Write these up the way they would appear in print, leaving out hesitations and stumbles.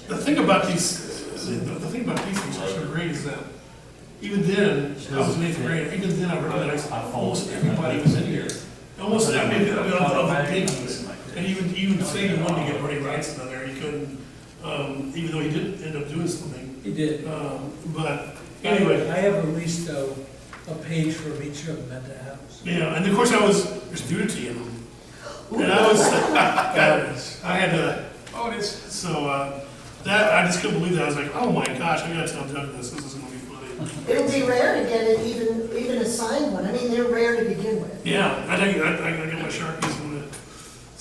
The thing about these things are so great is that even then, I was in 8th grade, even then I realized almost everybody was in here. Almost, I mean, of the biggies. And even say you wanted to get Bernie Wrightson on there, you couldn't, even though he did end up doing something. He did. But anyway. I have at least a page for each of them at the house. Yeah, and of course there's nudity in them. And I was, I had to, so that, I just couldn't believe that. I was like, oh my gosh, I gotta tell Doug this is gonna be funny. It'll be rare to get it even a signed one. I mean, they're rare to begin with. Yeah, I got my Sharpies on it.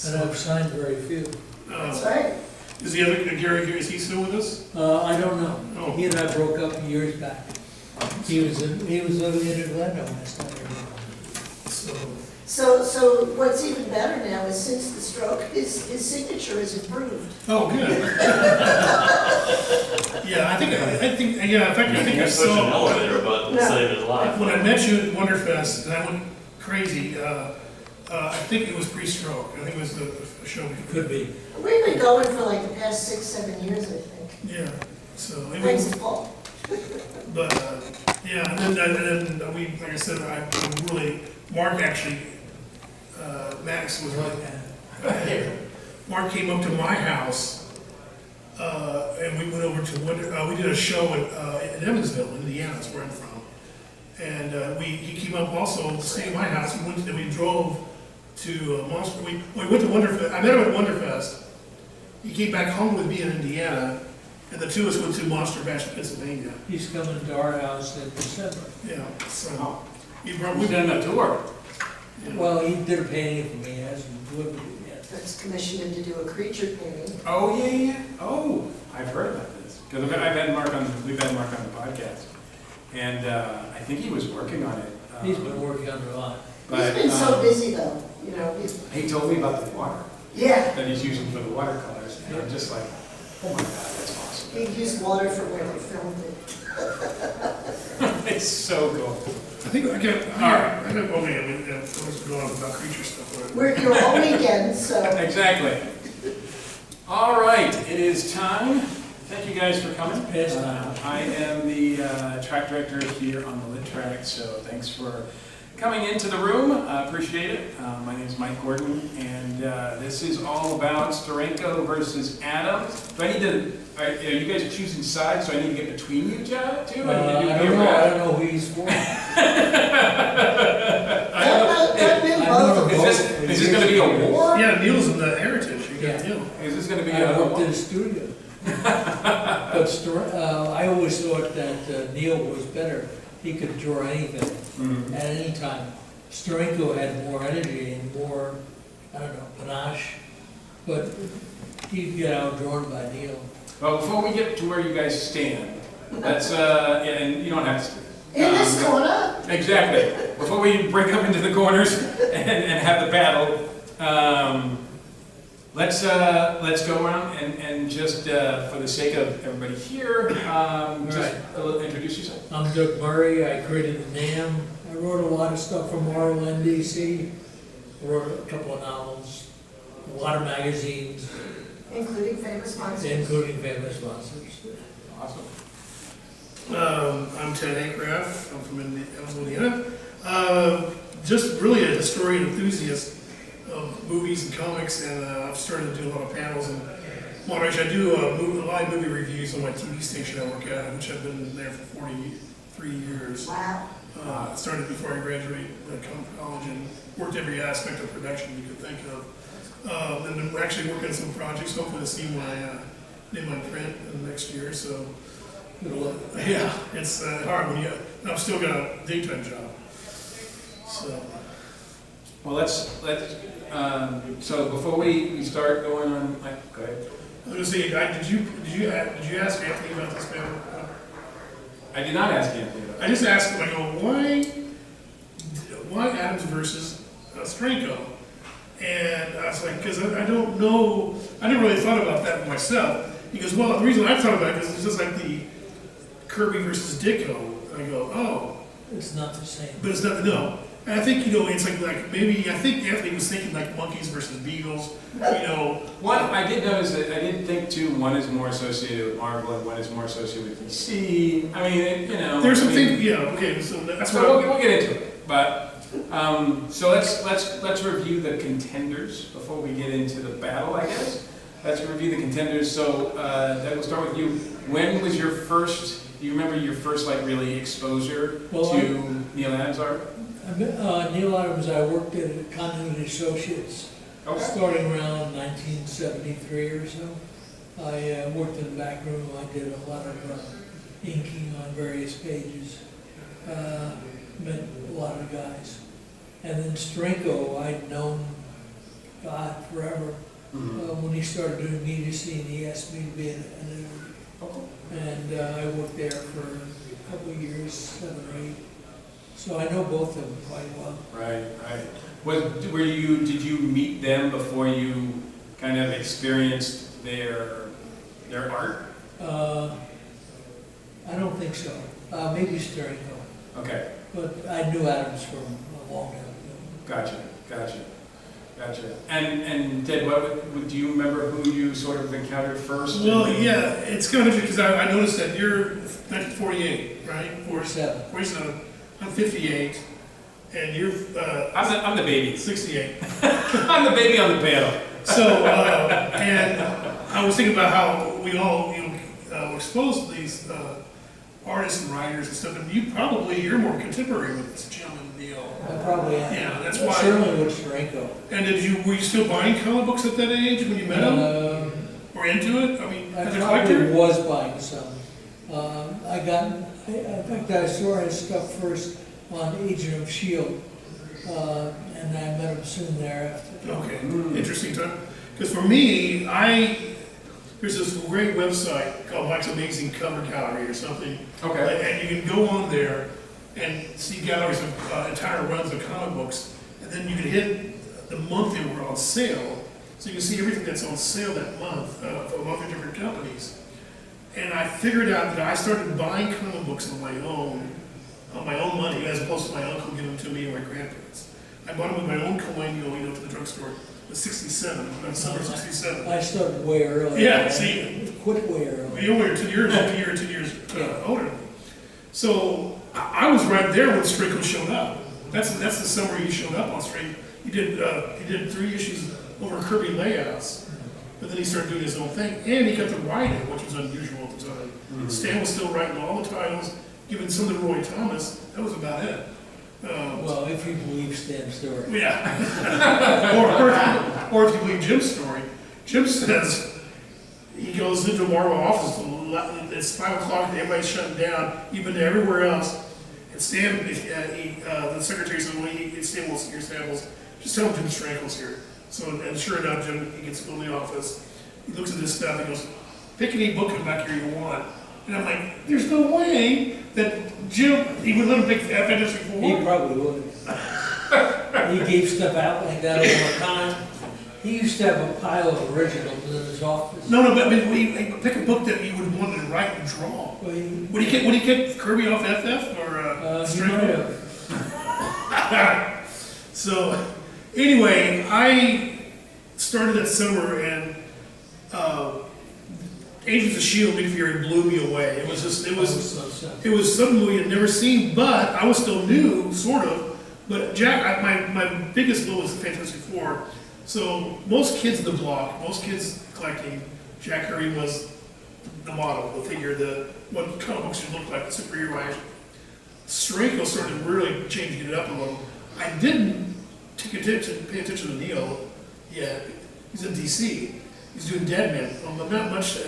And I've signed very few. That's right. Is the other, Gary, is he still with us? I don't know. Oh. He and I broke up years back. He was living in Atlanta when I started. So what's even better now is since the stroke, his signature is improved. Oh, good. Yeah, I think, yeah, in fact, I think I Push an saw, elevator button to save his life. when I met you at Wonderfest, and I went crazy, I think it was pre-stroke. I think it was the show. Could be. We've been going for like the past 6-7 years, I think. Yeah, so. Thanks to Paul. But, yeah, and then we, like I said, I really, Mark actually, Max was like, Mark came up to my house, and we went over to we did a show in Evansville, Indiana, that's where I'm from. And he came up also to stay at my house. We drove to Monster. We went to Wonderfest. I met him at Wonderfest. He came back home with me in Indiana, and the two of us went to Monster Bash, Pennsylvania. He's coming to our house in December. Yeah, so We've done a tour. Yeah. Well, he did a painting for me, he hasn't delivered it yet. That's commissioned him to do a creature painting. Oh, yeah. Oh, I've heard about this. Because we've had Mark on the podcast. And I think he was working on it. He's been working on it a lot. He's been so busy though, you know. He told me about the water Yeah, that he's using for the watercolors. And I'm just like, oh my God, that's awesome. he used water for where they filmed it. It's so cool. I think I got only, I mean, I was going on about creature stuff. We're here all weekend, so. Exactly. All right, it is time. Thank you guys for coming. I am the track director here on the Lit Track, so thanks for coming into the room. I appreciate it. My name is Mike Gordon, and this is all about Steranko versus Adams. Do I need to? You guys are choosing sides, so I need to get between you two? I don't know who he's for. Is this going to be a war? Yeah, Neal's in the Heritage. You got Neal. Is this going to be I a worked war? in the studio. But I always thought that Neal was better. He could draw anything at any time. Steranko had more energy and more, I don't know, panache. But he'd get outdrawn by Neal. Well, before we get to where you guys stand, let's, and you don't have to. In this corner? Exactly. Before we break up into the corners and have the battle, let's go around and just for the sake of everybody here, just introduce yourself. I'm Doug Murray. I created the NAM. I wrote a lot of stuff for Marvel and DC. I wrote a couple of novels, a lot of magazines, Including famous monsters. including famous sponsors. Awesome. I'm Ted Haycraft. I'm from Indiana. Just really a historian enthusiast of movies and comics, and I've started to do a lot of panels and moderation. I do live movie reviews on my TV station I work at, which I've been there for 43 years. Wow. I started before I graduated college and worked every aspect of production you could think of. And then we're actually working on some projects. Hopefully to see my name on print in the next year. So, yeah, it's hard when I've still got a daytime job. So. Well, so before we start going on, go ahead. I was going to say, did you ask Anthony about this panel? I did not ask Anthony about I just asked him, I go, why Adams versus Steranko? And I was like, because I don't know, I never really thought about that myself. He goes, well, the reason I thought about it is it's just like the Kirby versus Ditko. And I go, oh. it's not the same. but it's not, no. And I think, it's like maybe, I think Anthony was thinking like monkeys versus beagles, One, I did notice that, I did think too, one is more associated with Marvel and one is more associated with DC. I mean, There's some things, yeah, okay, so that's So what we'll get into it, but, so let's review the contenders before we get into the battle, I guess. Let's review the contenders, so, Doug, we'll start with you. When was your first, do you remember your first, like, really exposure to Neal Adams art? Neal Adams, I worked at Continuity Associates, starting around 1973 or so. I worked in the back room, I did a lot of inking on various pages, met a lot of guys. And then Steranko, I'd known God forever. When he started doing immediacy, and he asked me to be an editor. And I worked there for a couple of years, 7 or 8. So I know both of them quite well. Right. Did you meet them before you kind of experienced their art? I don't think so. Maybe Steranko. Okay. But I knew Adams from a long time ago. Gotcha. And Ted, do you remember who you sort of encountered first? Well, yeah, it's kind of interesting because I noticed that you're 1948, right? 47. 47. I'm 58, and you're I'm the baby. 68. I'm the baby on the panel. So, and I was thinking about how we all, were exposed to these artists and writers and stuff, and you're more contemporary with Jim and Neal. I probably am. Yeah, that's why. Certainly with Steranko. And were you still buying comic books at that age when you met him? Or into it? I mean, as a I collector? probably was buying some. In fact, I saw his stuff first on Agent of S.H.I.E.L.D., and I met him soon thereafter. Okay, interesting time. Because for me, there's this great website called Mike's Amazing Cover Gallery or something. Okay. And you can go on there and see galleries of entire runs of comic books, and then you can hit the month they were on sale. So you can see everything that's on sale that month from a bunch of different companies. And I figured out that I started buying comic books on my own money, as opposed to my uncle giving them to me and my grandparents. I bought them with my own coin, to the drugstore. It was 67, summer 67. I started way early. Yeah, see. Quit way early. You were 2 years, a year or 2 years older than me. So I was right there when Steranko showed up. That's the summer he showed up on Street. He did 3 issues over Kirby layouts, but then he started doing his own thing, and he got to write it, which was unusual at the time. Stan was still writing all the titles, giving some to Roy Thomas. That was about it. Well, if you believe Stan's story. Yeah. or if you believe Jim's story, Jim says he goes into a Marvel office. It's 5 o'clock and everybody's shutting down. He's been to everywhere else. And Stan, the secretary says, well, Stan will see your samples. Just tell him Jim Steranko's here. So, and sure enough, Jim, he gets to go in the office. He looks at this stuff and goes, pick any book back here you want. And I'm like, there's no way that Jim, he would let him pick Fantastic Four. He probably would. He gave stuff out like that all the time. He used to have a pile of originals in his office. No, but he pick a book that you would want to write and draw. Well, Would he get Kirby off FF or he might have. So, anyway, I started that summer and Agents of S.H.I.E.L.D. Big Fury blew me away. It was something we had never seen, but I was still new, sort of. But Jack, my biggest goal was Fantastic Four. So most kids in the block, most kids collecting, Jack Kirby was the model, the figure, what comic books should look like, the superhero action. Steranko started really changing it up a little. I didn't pay attention to Neal yet. He's in DC. He's doing Dead Man. Not much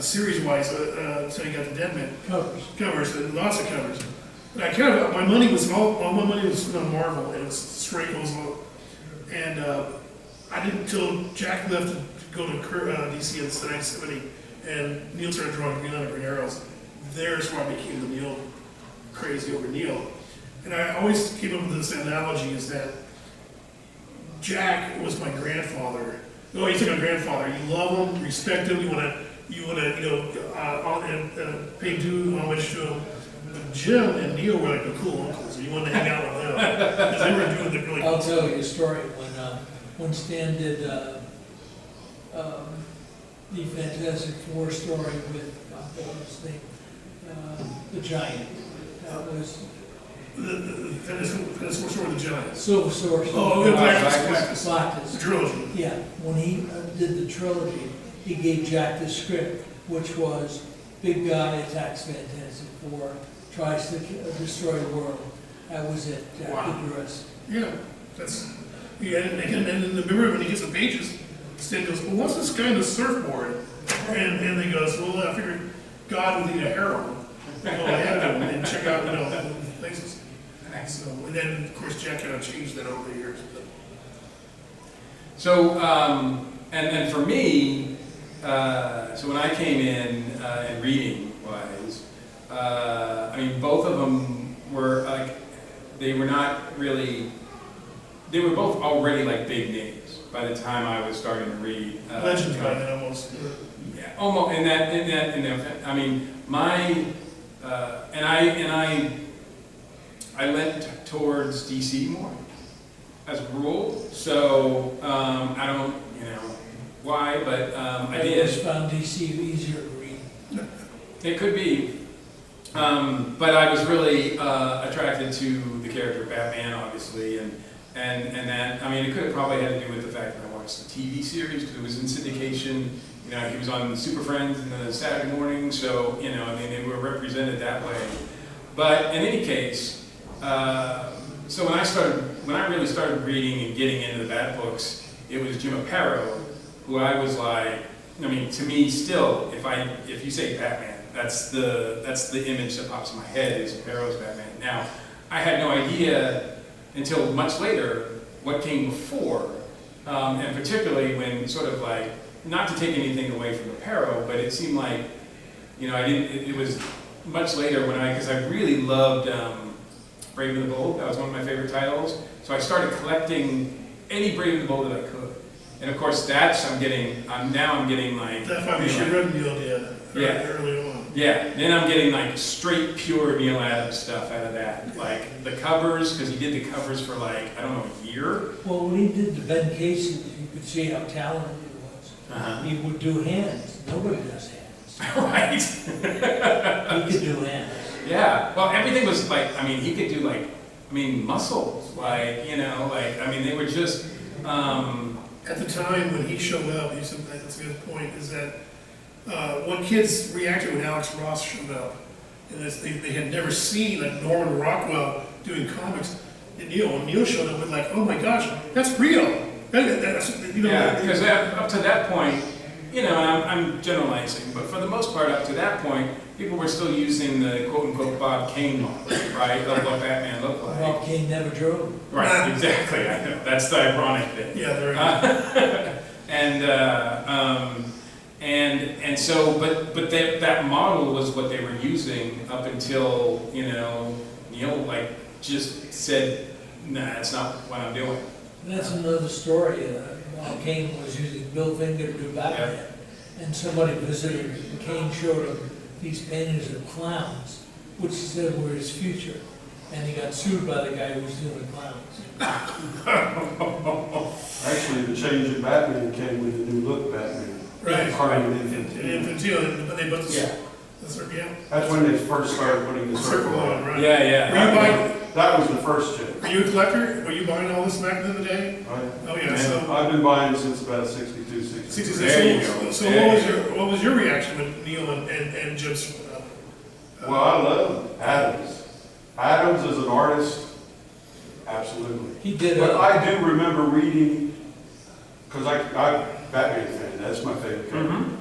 series-wise until he got the Dead Man covers, lots of covers. But all my money was on Marvel, and it was Steranko's. And I didn't until Jack left to go to DC in 1970, and Neal started drawing Green Lantern, Green Arrows. There's where I became the Neal crazy over Neal. And I always keep up with this analogy is that Jack was my grandfather. Oh, he's like a grandfather. You love him, respect him. You want to pay due homage to him. Jim and Neil were like the cool uncles, and you wanted to hang out with them, because they were doing the really I'll cool tell you a story. When Stan did the Fantastic Four story with, what was his name? The Giant. That was the Sword of the Giants. Silver Sword. Oh, the Galactus. Galactus. The trilogy. Yeah, when he did the trilogy, he gave Jack the script, which was big guy attacks Fantastic Four, tries to destroy the world. That was it, Jack Wow. did the rest. Yeah, and then remember when he gets the pages, Stan goes, well, what's this guy on the surfboard? And he goes, well, I figured God would need a heroine. Go ahead and check out, places. So, and then, of course, Jack kind of changed that over the years. So, and for me, so when I came in and reading wise, I mean, both of them were like, they were not really, they were both already like big names by the time I was starting to read. Legends by then almost. Yeah, almost, in that, I mean, I leant towards DC more, as a rule, so, I don't, why, but, I I did. always found DC easier to read. It could be, but I was really attracted to the character of Batman, obviously, and that, I mean, it could have probably had to do with the fact that I watched the TV series, because it was in syndication. He was on Super Friends in the Saturday morning, so, I mean, they were represented that way. But in any case, so when I really started reading and getting into the Bat books, it was Jim Aparo, who I was like, I mean, to me still, if you say Batman, that's the image that pops in my head is Aparo's Batman. Now, I had no idea until much later what came before, and particularly when sort of like, not to take anything away from Aparo, but it seemed like, it was much later because I really loved Brave and the Bold. That was one of my favorite titles. So I started collecting any Brave and the Bold that I could. And of course, I'm getting like. That's why we should run Neil early on. Yeah, then I'm getting like straight pure Neal Adams stuff out of that. Like the covers, because he did the covers for like, I don't know, a year. Well, when he did the Ben Casey, you could see how talented he was. He would do hands. Nobody does hands. Right. He could do hands. Yeah, well, everything was like, I mean, he could do like, muscles, like, I mean, they were just, At the time when he showed up, that's a good point, is that when kids reacted when Alex Ross showed up, and they had never seen like Norman Rockwell doing comics, and when Neil showed up, with like, oh my gosh, that's real. That's, yeah, because up to that point, and I'm generalizing, but for the most part, up to that point, people were still using the quote-unquote Bob Kane model, right, of what Batman looked like. Bob Kane never drove. Right, exactly, I know, that's the ironic thing. Yeah, there and so, but that model was what they were using up until, Neil, like, just said, nah, that's not what I'm doing. That's another story. Bob Kane was using Bill Finger to do Batman, and somebody visited him. Kane showed him these paintings of clowns, which he said were his future, and he got sued by the guy who was doing the clowns. Actually, the change in Batman came with the new look Batman. Right. Harvey And Infantile, but they put the circle, That's when they first started putting the circle on. right? Yeah. That was the first change. Are you a collector? Were you buying all this back in the day? Oh yeah. So I've been buying since about 62, 63. 66. There you go. So There what was your reaction when Neil and Jim showed up? Well, I love Adams. Adams as an artist, absolutely. He did. But I do remember reading, because I'm a Batman fan. That's my favorite character.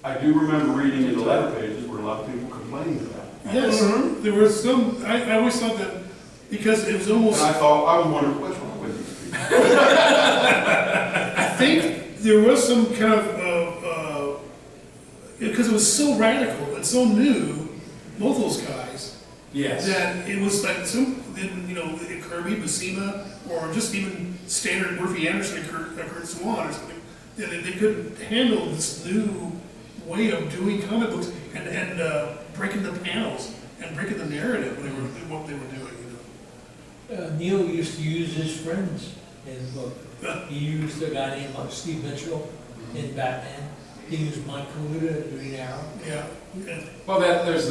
I do remember reading in the letter pages where a lot of people complained about it. Yes, there was some. I always thought that because it was almost. And I was wondering, what's wrong with these people? I think there was some kind of because it was so radical and so new, both those guys. Yes. That it was like some, Kirby, Buscema, or just even standard Murphy Anderson and Kurt Swan or something. They couldn't handle this new way of doing comic books and breaking the panels and breaking the narrative when what they were doing, you know. Neal used to use his friends in the book. He used a guy named Steve Mitchell in Batman. He used Mike Kaluta in Green Arrow. Yeah. Yeah. Well, there's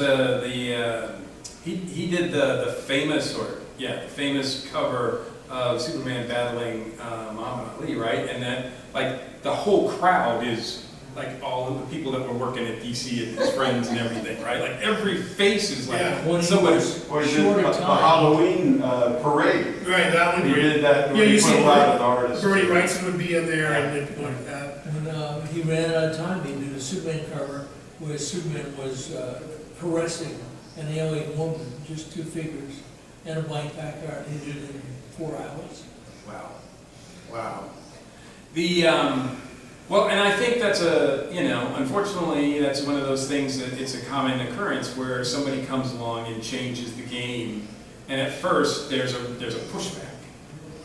he did the famous cover of Superman battling Muhammad Ali, right? And then like the whole crowd is like all of the people that were working at DC and his friends and everything, right? Like every face is like Yeah. When he somebody. was Or he did short the of time. Halloween parade. Right, that one. He did that, Yeah, you he see put a lot of the artists. Bernie Wrightson would be in there and people like that. When he ran out of time, he did a Superman cover where Superman was caressing an alien woman, just two figures, and a blank backyard. He did it in 4 hours. Wow. Wow. Well, and I think that's unfortunately, that's one of those things that it's a common occurrence where somebody comes along and changes the game, and at first there's a pushback.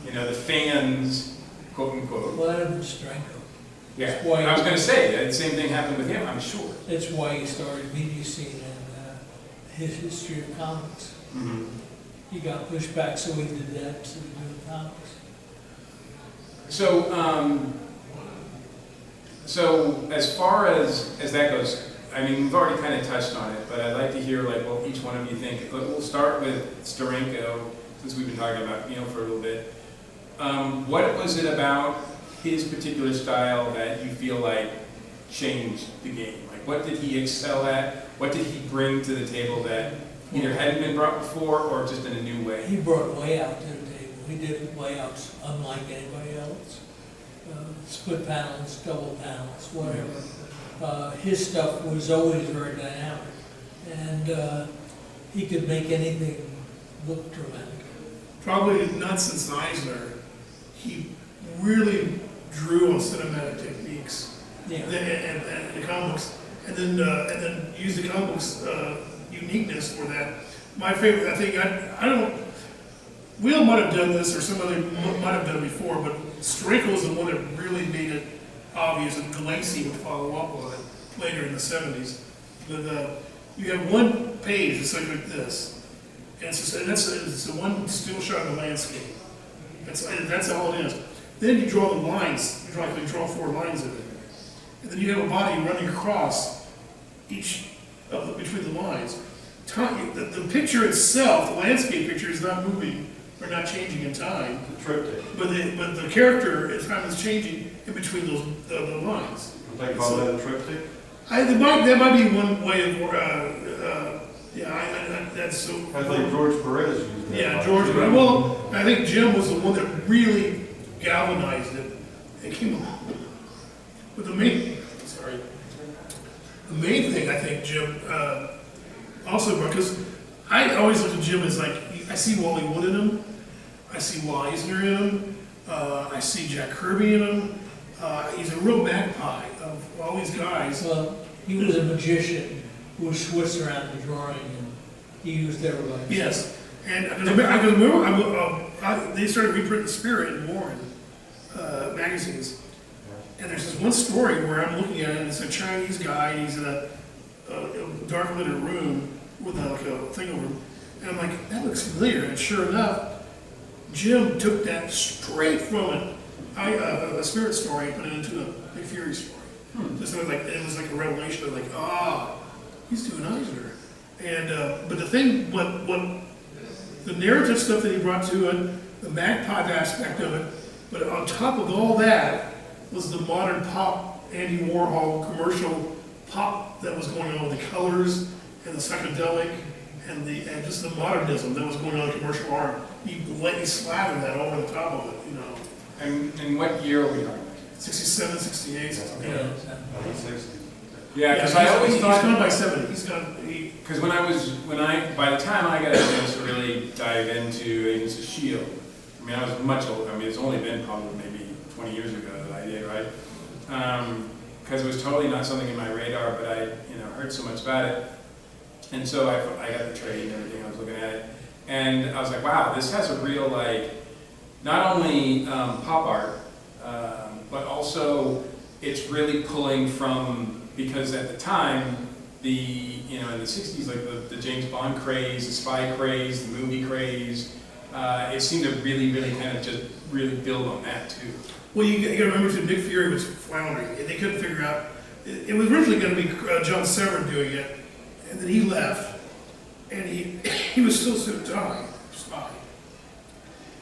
You know, the fans, quote unquote. Well, Adam Steranko. Yeah, That's why- I was going to say, the same thing happened with him, I'm sure. That's why he started Media Scene and his history of comics. Mm-hmm. He got pushed back, so he did that instead of doing comics. So as far as that goes, I mean, we've already kind of touched on it, but I'd like to hear like what each one of you think. We'll start with Steranko, since we've been talking about Neal for a little bit. What was it about his particular style that you feel like changed the game? Like, what did he excel at? What did he bring to the table that either hadn't been brought before or just in a new way? He brought layout to the table. He did layouts unlike anybody else. Split panels, double panels, whatever. His stuff was always very dynamic, and he could make anything look dramatic. Probably not since Eisner, he really drew on cinematic techniques Yeah. and the comics, and then used the comics uniqueness for that. My favorite, I think, I don't. Will might have done this, or somebody might have done it before, but Steranko was the one that really made it obvious, and Galassi would follow up on it later in the 70s. You have one page that's like this, and it's the one still shot of the landscape. That's all it is. Then you draw the lines, you draw 4 lines of it. And then you have a body running across each of between the lines. The picture itself, the landscape picture, is not moving or not changing in time, The triptych. but the character at time is changing in between the lines. Don't they call that a triptych? That might be one way of, that's so. I think George Perez used that. Yeah, George, well, I think Jim was the one that really galvanized it. It came up. But the main thing I think Jim also brought, because I always look at Jim as like, I see Wally Wood in him, I see Will Eisner in him, I see Jack Kirby in him. He's a real magpie of all these guys. Well, he was a magician who was Swiss around the drawing, and he used everybody. Yes, and I can remember they started reprinting Spirit in Warren magazines, and there's this one story where I'm looking at it, and it's a Chinese guy, and he's in a dark lit room with like a thing over him, and I'm like, that looks familiar, and sure enough, Jim took that straight from it, a Spirit story, and put it into a Big Fury story. Just it was like a revelation of like, he's doing Eisner. And but the thing, what the narrative stuff that he brought to it, the magpie aspect of it, but on top of all that was the modern pop, Andy Warhol commercial pop that was going on with the colors and the psychedelic and just the modernism that was going on in commercial art. He slathered that over the top of it, you know. And what year are we talking about? 67, 68, something. Yeah, Yeah, because I always he's thought, gone by 70. because by the time I got a chance to really dive into Agents of S.H.I.E.L.D., I mean, I was much older. I mean, it's only been probably maybe 20 years ago that I did, right? Because it was totally not something in my radar, but I heard so much about it. And so I got the trade and everything, I was looking at it. And I was like, wow, this has a real, like, not only pop art, but also it's really pulling from, because at the time, in the 60s, like the James Bond craze, the spy craze, the movie craze, it seemed to really, really kind of just really build on that too. Well, you gotta remember too, Nick Fury was floundering, and they couldn't figure out, it was originally gonna be John Severn doing it, and then he left, and he was still suit and tie, spy.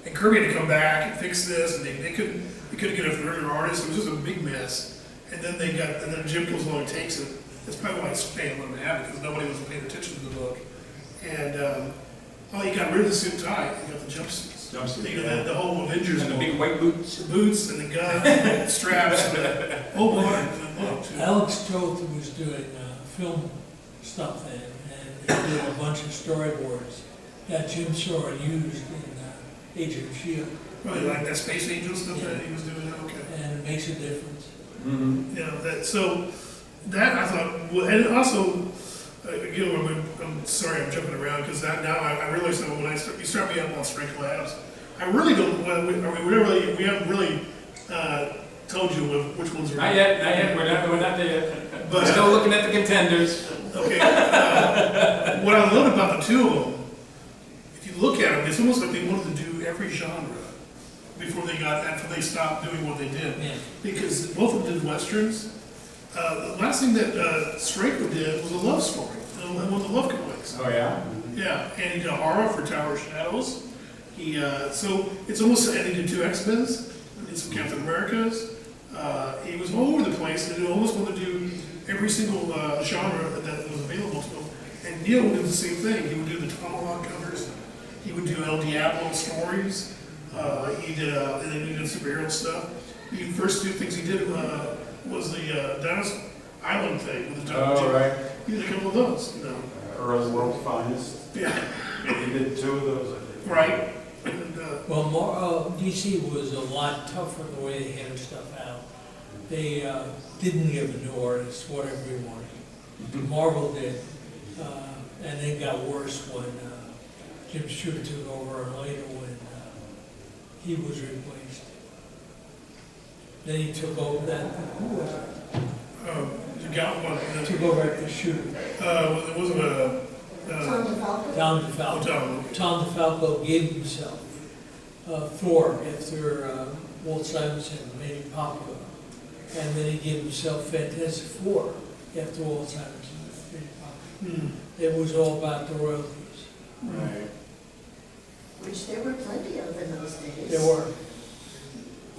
And Kirby had to come back and fix this, and they couldn't get a further artist, it was just a big mess. And then Jim comes along and takes it. That's probably why Stan let him have it, because nobody was paying attention to the book. And, he got rid of the suit and tie, he got the jumpsuits. The whole Avengers And the book. big white boots. The boots and the gun, and the straps, and the whole lot. Alex Toth was doing film stuff then, and he did a bunch of storyboards that Jim Shore used in Agent of S.H.I.E.L.D. Probably like that Space Angel stuff that he was doing, okay. And it makes a difference. Mm-hmm. Yeah, that I thought, well, and also, again, I'm sorry I'm jumping around, because now I realize that when you start me up on Steranko Adams, I really don't, we haven't really told you which ones are. Not yet, we're not there yet. But, We're still looking at the contenders. Okay, what I love about the two of them, if you look at them, it's almost like they wanted to do every genre after they stopped doing what they did. Yeah. Because both of them did westerns. The last thing that Steranko did was a love story, one of the love comics. Oh, yeah? Yeah, and he did a horror for Tower of Shadows. So it's almost, and he did 2 X-Men's, he did some Captain Americas. He was all over the place, and he almost wanted to do every single genre that was available to him. And Neal would do the same thing. He would do the Tomahawk covers. He would do El Diablo stories. He did, and then he did superhero stuff. The first 2 things he did was the Dennis Island thing with the Oh, right. He did a couple of those, Earl's World's Finest. Yeah, He did 2 of those, I think. right. And, Well, DC was a lot tougher the way they handled stuff out. They didn't give a new artist whatever he wanted. Marvel did, and it got worse when Jim Shooter took over, and later when he was replaced. Then he took over that. Who was it? you got one. Took over after Shooter. It wasn't a. Tom DeFalco? Tom Oh, DeFalco. Tom. Tom DeFalco gave himself Thor after Walt Simonson made it popular. And then he gave himself Fantastic Four after Walt Simonson made it popular. It was all about the royalties. Right. Which there were plenty of in those days. There were.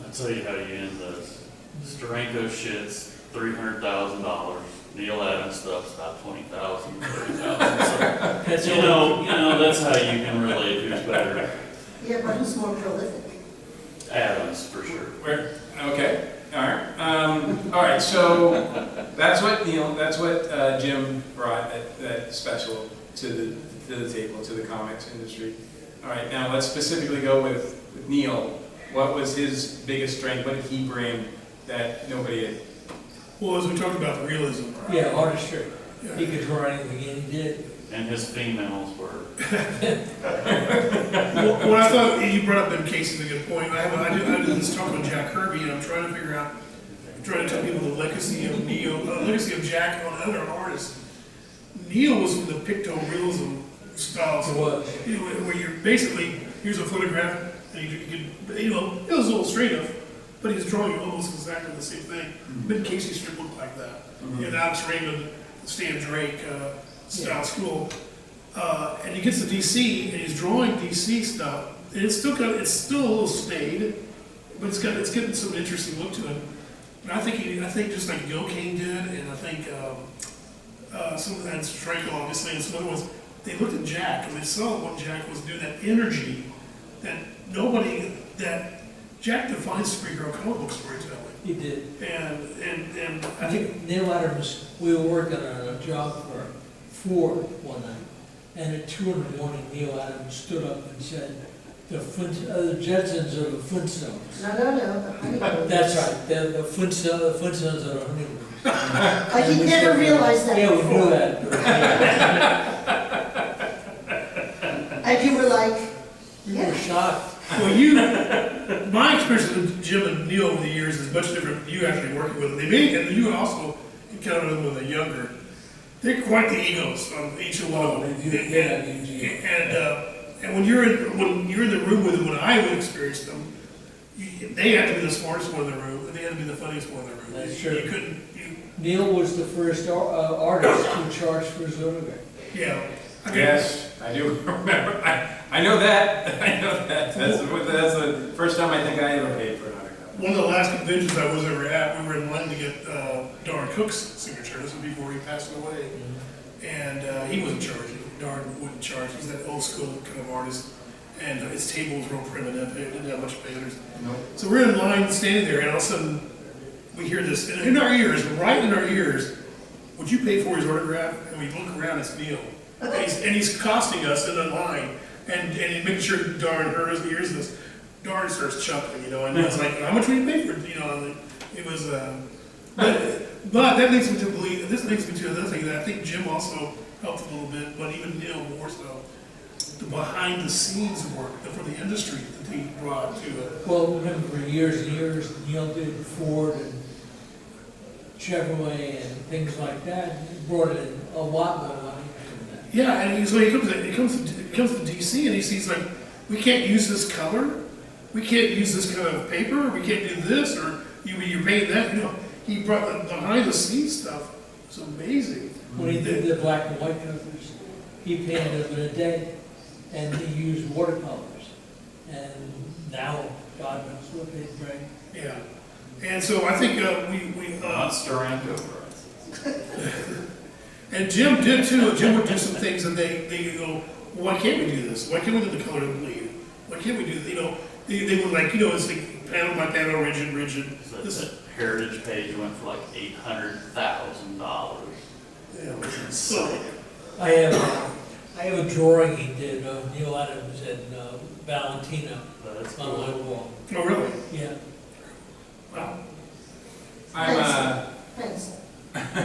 I'll tell you how you end this. Steranko shit's $300,000. Neal Adams stuff's about $20,000, $30,000. So, That's you know, that's how you can relate who's better. Yeah, but who's more prolific? Adams, for sure. Okay, all right. All right, so that's what Jim brought that special to the table, to the comics industry. All right, now let's specifically go with Neal. What was his biggest strength? What did he bring that nobody had? Well, as we talked about the realism. Yeah, artistry. Yeah. He could draw anything, and he did. And his females were. Well, I thought you brought up Ben Casey's a good point. I did this talk on Jack Kirby, and I'm trying to figure out, trying to tell people the legacy of Neal, legacy of Jack on other artists. Neal was from the picto-realism style. It was. Where you're basically, here's a photograph, and you could, it was illustrative, but he's drawing almost exactly the same thing. Ben Casey strip looked like that. And Alex Raymond, Stan Drake style school. And he gets to DC, and he's drawing DC stuff, and it's still a little staid, but it's getting some interesting look to it. And I think just like Gil Kane did, and I think some of that Steranko obviously, and some other ones, they looked at Jack, and they saw what Jack was doing, that energy that Jack defines superhero comic book storytelling. He did. And I think Neal Adams, we were working on a job for Ford one night, and at 2 in the morning, Neal Adams stood up and said, the Jetsons are the Flintstones. No, the honeymoon. That's right, the Flintstones are the honeymoon. He never realized that Yeah, we before. knew that. And you were like, You were shocked. well, my experience with Jim and Neal over the years is much different than you actually working with them. They may, and you also encountered them when they're younger. they're quite the egos on each one of them. Yeah, And when you're in the room with them, when I would experience them, they had to be the smartest one in the room, and they had to be the funniest one in the room. That's true. You couldn't, Neil was the first artist who charged for his autograph. yeah. Yes, I do remember. I know that. I know that. That's the first time I think I ever paid for an autograph. One of the last conventions I was ever at, we were in line to get Darn Cook's signature. This was before he passed away. And he wasn't charging. Darn wouldn't charge. He's that old school kind of artist. And his table was real primitive. It didn't have much payers. Nope. So we're in line standing there, and all of a sudden we hear this in our ears, right in our ears, would you pay for his autograph? And we look around, it's Neil. And he's costing us in the line, and making sure Darn hears this. Darn starts chuckling, and it's like, how much would you pay for it? It was, but that leads me to believe, this leads me to another thing that I think Jim also helped a little bit, but even Neil more so, the behind the scenes work for the industry that he brought to it. Well, remember for years and years, Neil did Ford and Chevrolet and things like that. He brought in a lot more money from that. Yeah, and he comes to DC and he sees like, we can't use this color, we can't use this kind of paper, we can't do this, or you're paying that. He brought the behind the scenes stuff. It's amazing. When he did the black and white covers, he painted them in a day, and he used watercolors. And now, God knows what they bring. Yeah, and so I think Not Steranko for us. and Jim did too. Jim would do some things, and they go, well, why can't we do this? Why can't we do the color of the bleed? Why can't we do they were like, it's like panel by panel, rigid. So that Heritage page went for like $800,000. Yeah, so I have a drawing he did of Neal Adams and Valentina That's on my cool. wall. oh really? Yeah, Wow. Thanks.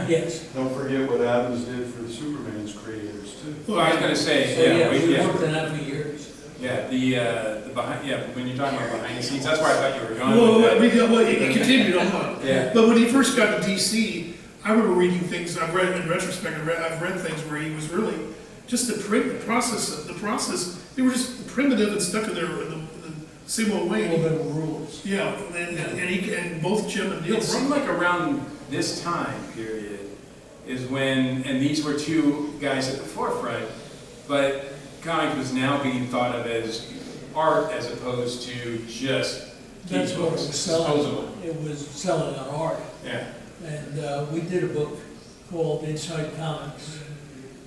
yes. Don't forget what Adams did for the Superman's creators too. Well, I was going to say, So, yeah, we we worked on that for years. Yeah, the behind, when you're talking about behind the scenes, that's where I thought you were going Well, with that. it continued on. Yeah. But when he first got to DC, I remember reading things. I've read in retrospect. I've read things where he was really just the process. They were just primitive and stuck in the same old way. All the rules. Yeah, and both Jim and Neil. It seemed like around this time period is when, and these were two guys at the forefront, but comics was now being thought of as art as opposed to just That's what it was disposable. selling. It was selling on art. Yeah. And we did a book called Inside Comics.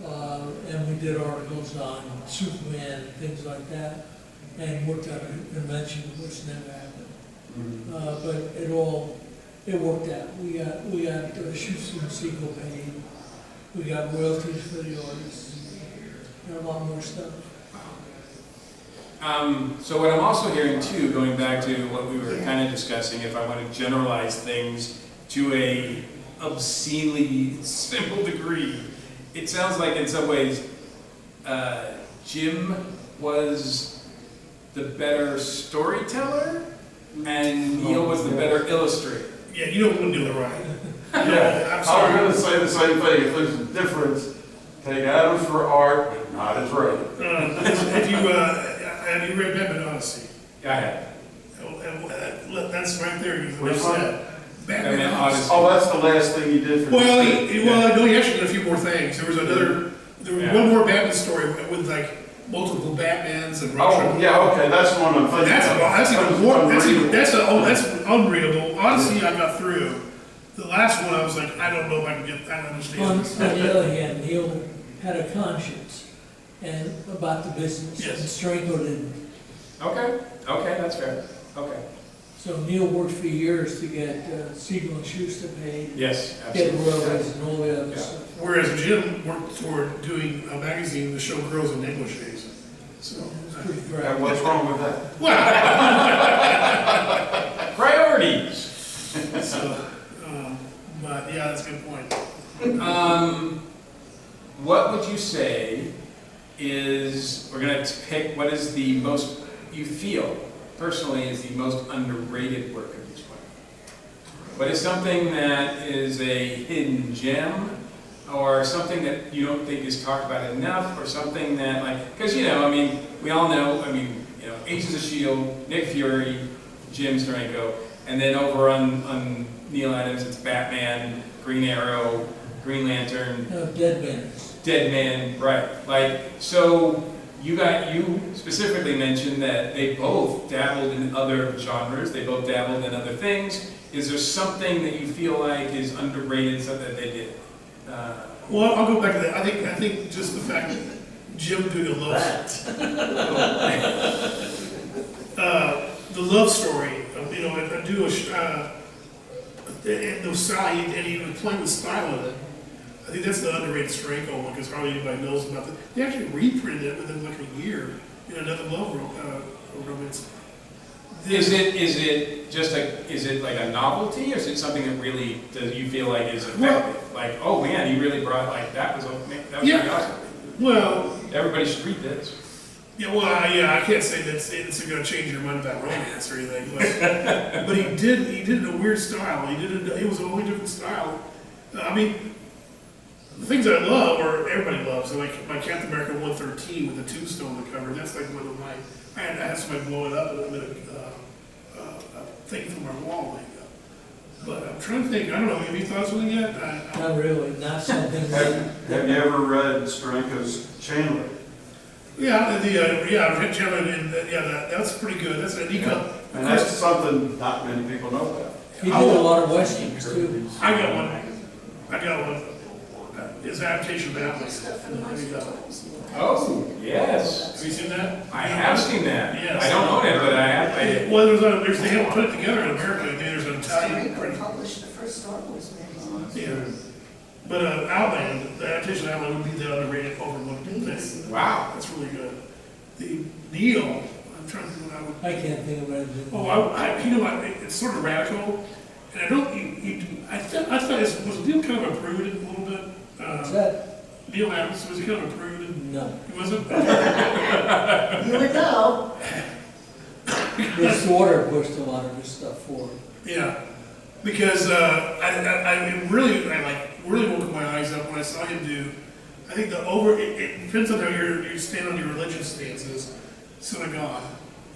And we did articles on Superman and things like that. And worked on a convention, which never happened. But it worked out. We got shoots from sequel paid. We got royalties for the artists. And a lot more stuff. So what I'm also hearing too, going back to what we were kind of discussing, if I want to generalize things to a obscenely simple degree, it sounds like in some ways Jim was the better storyteller and Neil was the better illustrator. Yeah, you don't do it right. Yeah, I'm I sorry. was gonna say the same thing. If there's a difference, take Adams for art, but not as Ray. Have you read Batman Odyssey? I have. That's right there. Which one? Batman Batman Odyssey. Odyssey. Oh, that's the last thing he did for Well, the he actually did a few more things. There was one more Batman story with like multiple Batmans and. Oh, yeah, okay, that's the one I'm thinking of. That's even That more. was unreadable. That's unreadable. Odyssey, I got through. The last one, I was like, I don't know if I can understand this. On the other hand, Neil had a conscience and about the business. Yes. And Steranko didn't. Okay, that's fair. Okay. So Neil worked for years to get Siegel and Schuster paid, Yes, get absolutely. royalties and all the other Yeah. stuff. Whereas Jim worked toward doing a magazine to show girls in negligees. So, It's pretty And great. what's wrong with that? Priorities. but yeah, that's a good point. What would you say is, we're going to pick what is the most, you feel personally is the most underrated work of each one? What is something that is a hidden gem or something that you don't think is talked about enough, or something that like, because I mean, we all know, Agents of S.H.I.E.L.D., Nick Fury, Jim Steranko, and then over on Neal Adams, it's Batman, Green Arrow, Green Lantern. No, Dead Man. Dead Man, right. Like, so you specifically mentioned that they both dabbled in other genres, they both dabbled in other things. Is there something that you feel like is underrated, something that they did? Well, I'll go back to that. I think just the fact that Jim doing a the love story, I do and the style, and he was playing with style in it. I think that's the underrated Steranko one, because hardly anybody knows about it. They actually reprinted it within like a year in another love romance. Is it like a novelty, or is it something that really does you feel like is effective? Like, oh man, he really brought that was pretty awesome. Well, everybody should read this. Yeah, well, I can't say that it's going to change your mind about romance or anything, but he did it in a weird style. It was a wholly different style. I mean, the things I love, or everybody loves, so like my Captain America 113 with the tombstone on the cover. That's like one of my. I had somebody blow it up and a thing from our wall. But I'm trying to think. I don't know. Have you thought something yet? Not really. Not something. Have you ever read Steranko's Chandler? Yeah, that's pretty good. That's an eco. And that's something not many people know about. He did a lot of westerns too. I got one. It's adaptation of Atlas. Oh, yes. Have you seen that? I have seen that. Yes. I don't own it, but I have. Well, they haven't put it together in America. There's an Italian. Steranko published the first Star Wars magazine. Yeah. But Outland, the adaptation of Outland would be the underrated overlooked thing. Wow. That's really good. The Neal, I'm trying to think what I would. I can't think of anything. Oh, it's sort of radical, and I don't. I thought was Neal kind of a prude a little bit. What's that? Neal Adams, was he kind of a prude? No. He wasn't. You would know. His daughter pushed a lot of his stuff forward. Yeah, because I really woke my eyes up when I saw him do. I think it depends on how you stand on your religious stances. Son of God,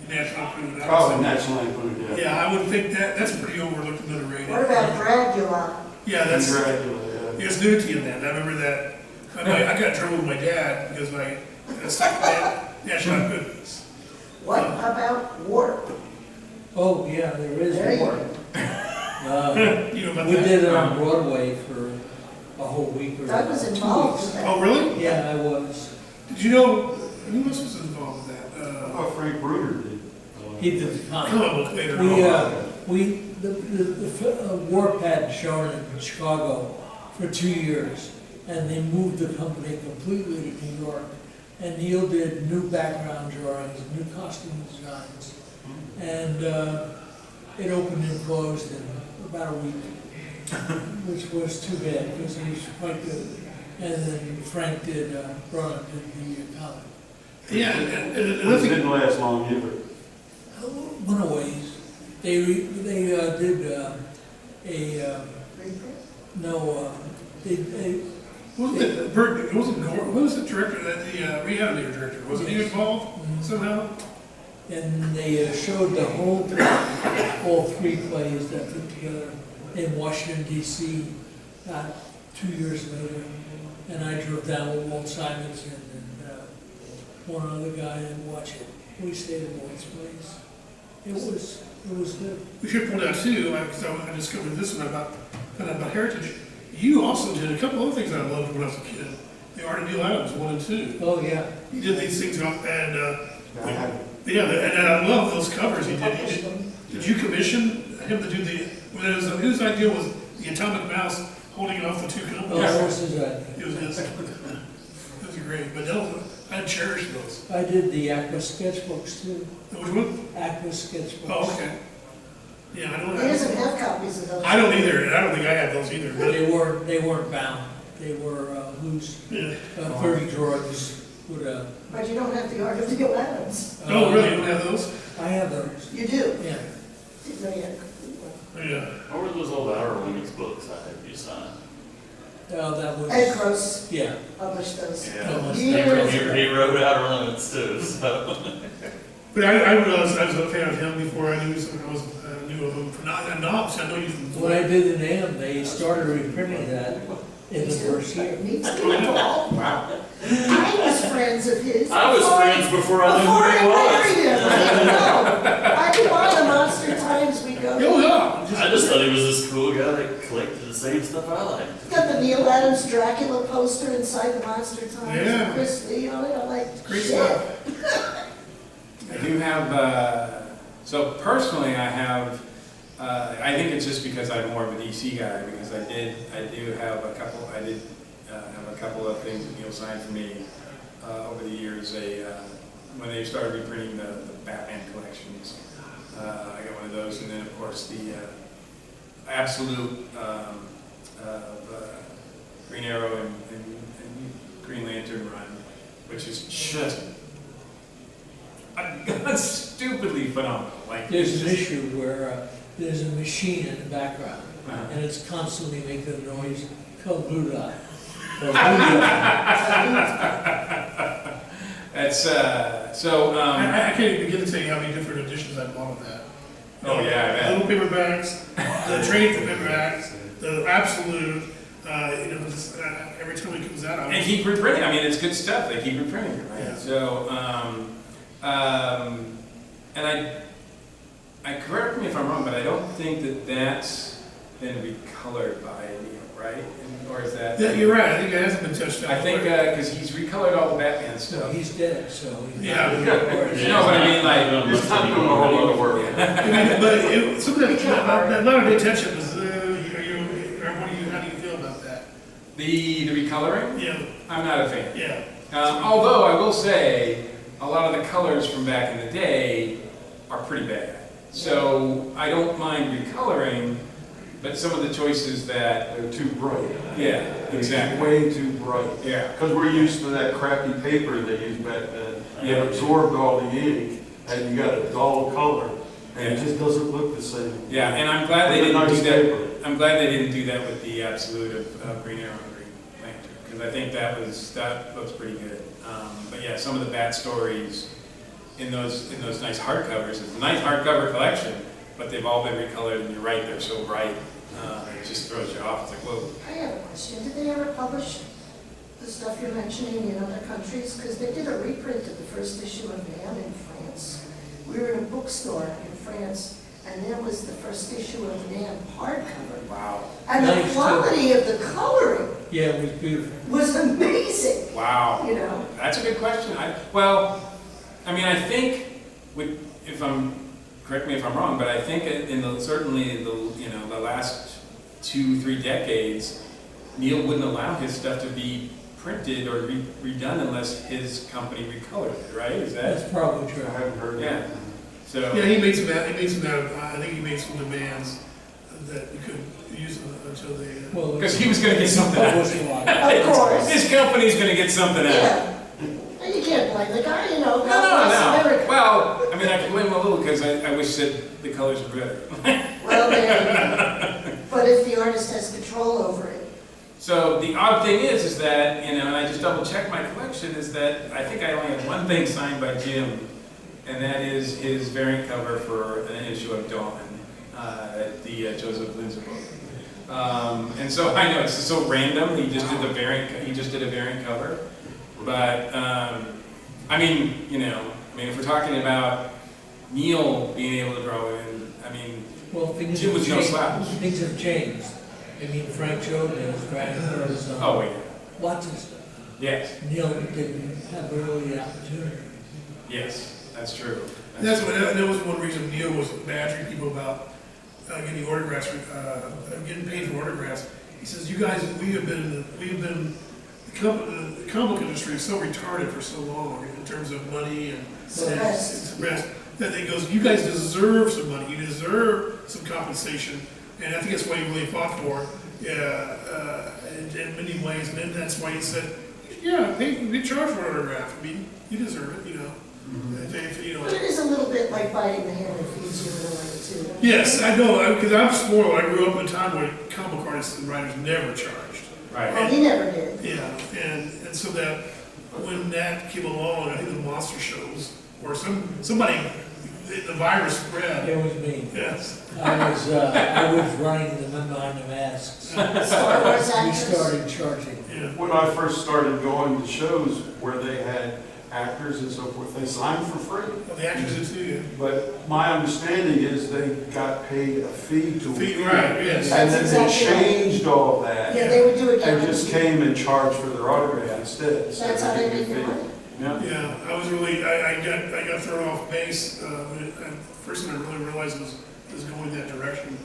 National Lampoon. Oh, National Lampoon, Yeah, I would think that's pretty overlooked and underrated. What about Dracula? Yeah, that's. Dracula, yeah. There's nudity in that. I remember that. I got in trouble with my dad because my second dad, National Lampoon. What about Warp? Oh, yeah, there is There you more. You know about We that? did it on Broadway for a whole week or Doug was 2 involved weeks. with that. Oh, really? Yeah, I was. Did you know, who else was involved with that? Oh, Frank Bruder did. He did the comic. Comic book later. The Warp had shown in Chicago for 2 years, and they moved the company completely to New York. And Neal did new background drawings, new costume designs, and it opened and closed in about a week, which was too bad because he was quite good. And then Frank brought up the comic. Yeah, and It another thing. didn't last long either. One of ways, they did Wasn't it Bert? It wasn't Gore. Who was the director? The reality director. Wasn't he involved somehow? and they showed the whole, all 3 plays that put together in Washington D.C. 2 years later, and I drove down with Walt Simonson and one other guy and watched it. We stayed at Walt's place. It was good. We should point out too, because I discovered this one about heritage. You also did a couple other things I loved when I was a kid. The Art of Neal Adams 1 and 2. Oh, yeah. He did these things, and Yeah, and I love those covers he did. Did you commission him to do his idea was the atomic mouse holding it off the 2 companies? Oh, that was his idea. It was his. Those are great, but I cherish those. I did the Aqua sketchbooks too. Which one? Aqua sketchbooks. Oh, okay. Yeah, I don't He doesn't have copies of those. I don't either, and I don't think I had those either. But They weren't bound. They were loose. yeah. 30 drawings with a. But you don't have the Art of Neal Adams. Oh, really? You don't have those? I have those. You do? Yeah. Didn't know you had a complete one. Yeah. What were those old Outer Limits books I had you sign? Oh, that was, Ed Gross yeah. published those. Yeah, Years he ago. wrote Outer Limits too, so. But I realized I was a fan of him before I knew knew of him. I know you from. When I did the NAM, they started reprinting that in the first year. Me too. Wow. I was friends of his. I was friends before I knew Before who he I was. married him, I didn't know. I could buy the Monster Times we go. Oh, yeah. I just thought he was this cool guy that collected the same stuff I liked. Got the Neal Adams Dracula poster inside the Monster Times. Yeah. And Chris Lee on it. I'm like, Great shit. stuff. I do have, so personally I have, I think it's just because I'm more of a DC guy, because I did have a couple of things that Neil signed for me over the years. When they started reprinting the Batman collections, I got one of those, and then of course the absolute Green Arrow and Green Lantern run, which is just stupidly phenomenal. Like There's an issue where there's a machine in the background, Uh-huh. and it's constantly making the noise, called blue dot. Or blue dot. That's so. I can't even begin to tell you how many different editions I bought of that. Oh yeah, I bet. Little paperbacks, the trade paperbacks, the absolute, just, every time it comes out, I'm And keep reprinting. I mean, it's good stuff. They keep reprinting it, right? Yeah. So, and I correct me if I'm wrong, but I don't think that that's been recolored by Neil, right? Or is that? Yeah, you're right, I think it hasn't been touched on. I think because he's recolored all the Batman Well, stuff. he's dead, so he's Yeah. not really No, but I mean, like, It's not doing a whole lot of work. But some of that, not of attention was, how do you feel about that? the recoloring, Yeah, I'm not a fan. yeah. Although I will say, a lot of the colors from back in the day are pretty bad. So I don't mind recoloring, but some of the choices that, They're too bright. yeah, exactly. Way too bright. Yeah. Because we're used to that crappy paper they used back then. Yeah. It absorbed all the ink, and you got a dull color, and it Yeah. just doesn't look the same. Yeah, and I'm glad they It's a didn't nice do that. paper. I'm glad they didn't do that with the Absolute of Green Arrow and Green Lantern, because I think that looks pretty good. But yeah, some of the Bat stories in those nice hardcovers. It's a nice hardcover collection, but they've all been recolored, and you're right, they're so bright. It just throws you off. It's like, whoa. I have a question. Did they ever publish the stuff you're mentioning in other countries? Because they did a reprint of the first issue of NAM in France. We were in a bookstore in France, and there was the first issue of NAM hardcover. Wow. And the Nice, quality of the coloring Yeah, it was beautiful. was amazing, Wow. you know? That's a good question. I think, correct me if I'm wrong, but I think certainly the last 2-3 decades, Neil wouldn't allow his stuff to be printed or redone unless his company recolored it, right? Is that? That's probably true. I haven't heard Yeah. that. So. Yeah, he made some I think he made some demands that we could use until they, Well, Because he was going to get something out of publishing it. lot. Of course. His company's going to get something out of it. Yeah. And you can't blame the guy, No. God bless America. Well, I mean, I can blame him a little because I wish that the colors were better. Well, there, but if the artist has control over it, So the odd thing is that, and I just double checked my collection, is that I think I only have one thing signed by Jim, and that is his variant cover for an issue of Dawn, the Joseph Lindsay book. And so I know it's so random. He just did a variant cover, but if we're talking about Neil being able to draw in, Well, things Jim have was no changed. slouch. Things have changed. Frank Jordan is grandfather's Oh wait, lots of stuff. yes, Neil didn't have really the opportunity. yes, that's true. that was one reason Neil was badgering people about getting autographs, getting paid for autographs. He says, "You guys, the comic book industry is so retarded for so long in terms of money and Suppressed. that he goes, you guys deserve some money, you deserve some compensation." And I think that's what he really fought for, in many ways. And then that's why he said, "Yeah, they charge for an autograph. You deserve it, Mm-hmm. but it is a little bit like biting the hand that feeds you in a way too. Yes, I know, because I'm spoiled. I grew up in a time when comic artists and writers never charged. Right. Well, he never did. Yeah, and so that, when that came along, I think the monster shows, or somebody, the virus spread. It was me. Yes. I was running the men behind the masks. Star Wars We actors. started charging. Yeah. When I first started going to shows where they had actors and so forth, they signed for free. Well, the actors did too, yeah. But my understanding is they got paid a fee to appear. Right, yes. And then they That's exactly right. changed all that Yeah, they would do it. and just came and charged for their autograph instead. So That's how they get make their paid. money. Yeah. Yeah, I was really, I got thrown off base. First thing I really realized was going that direction.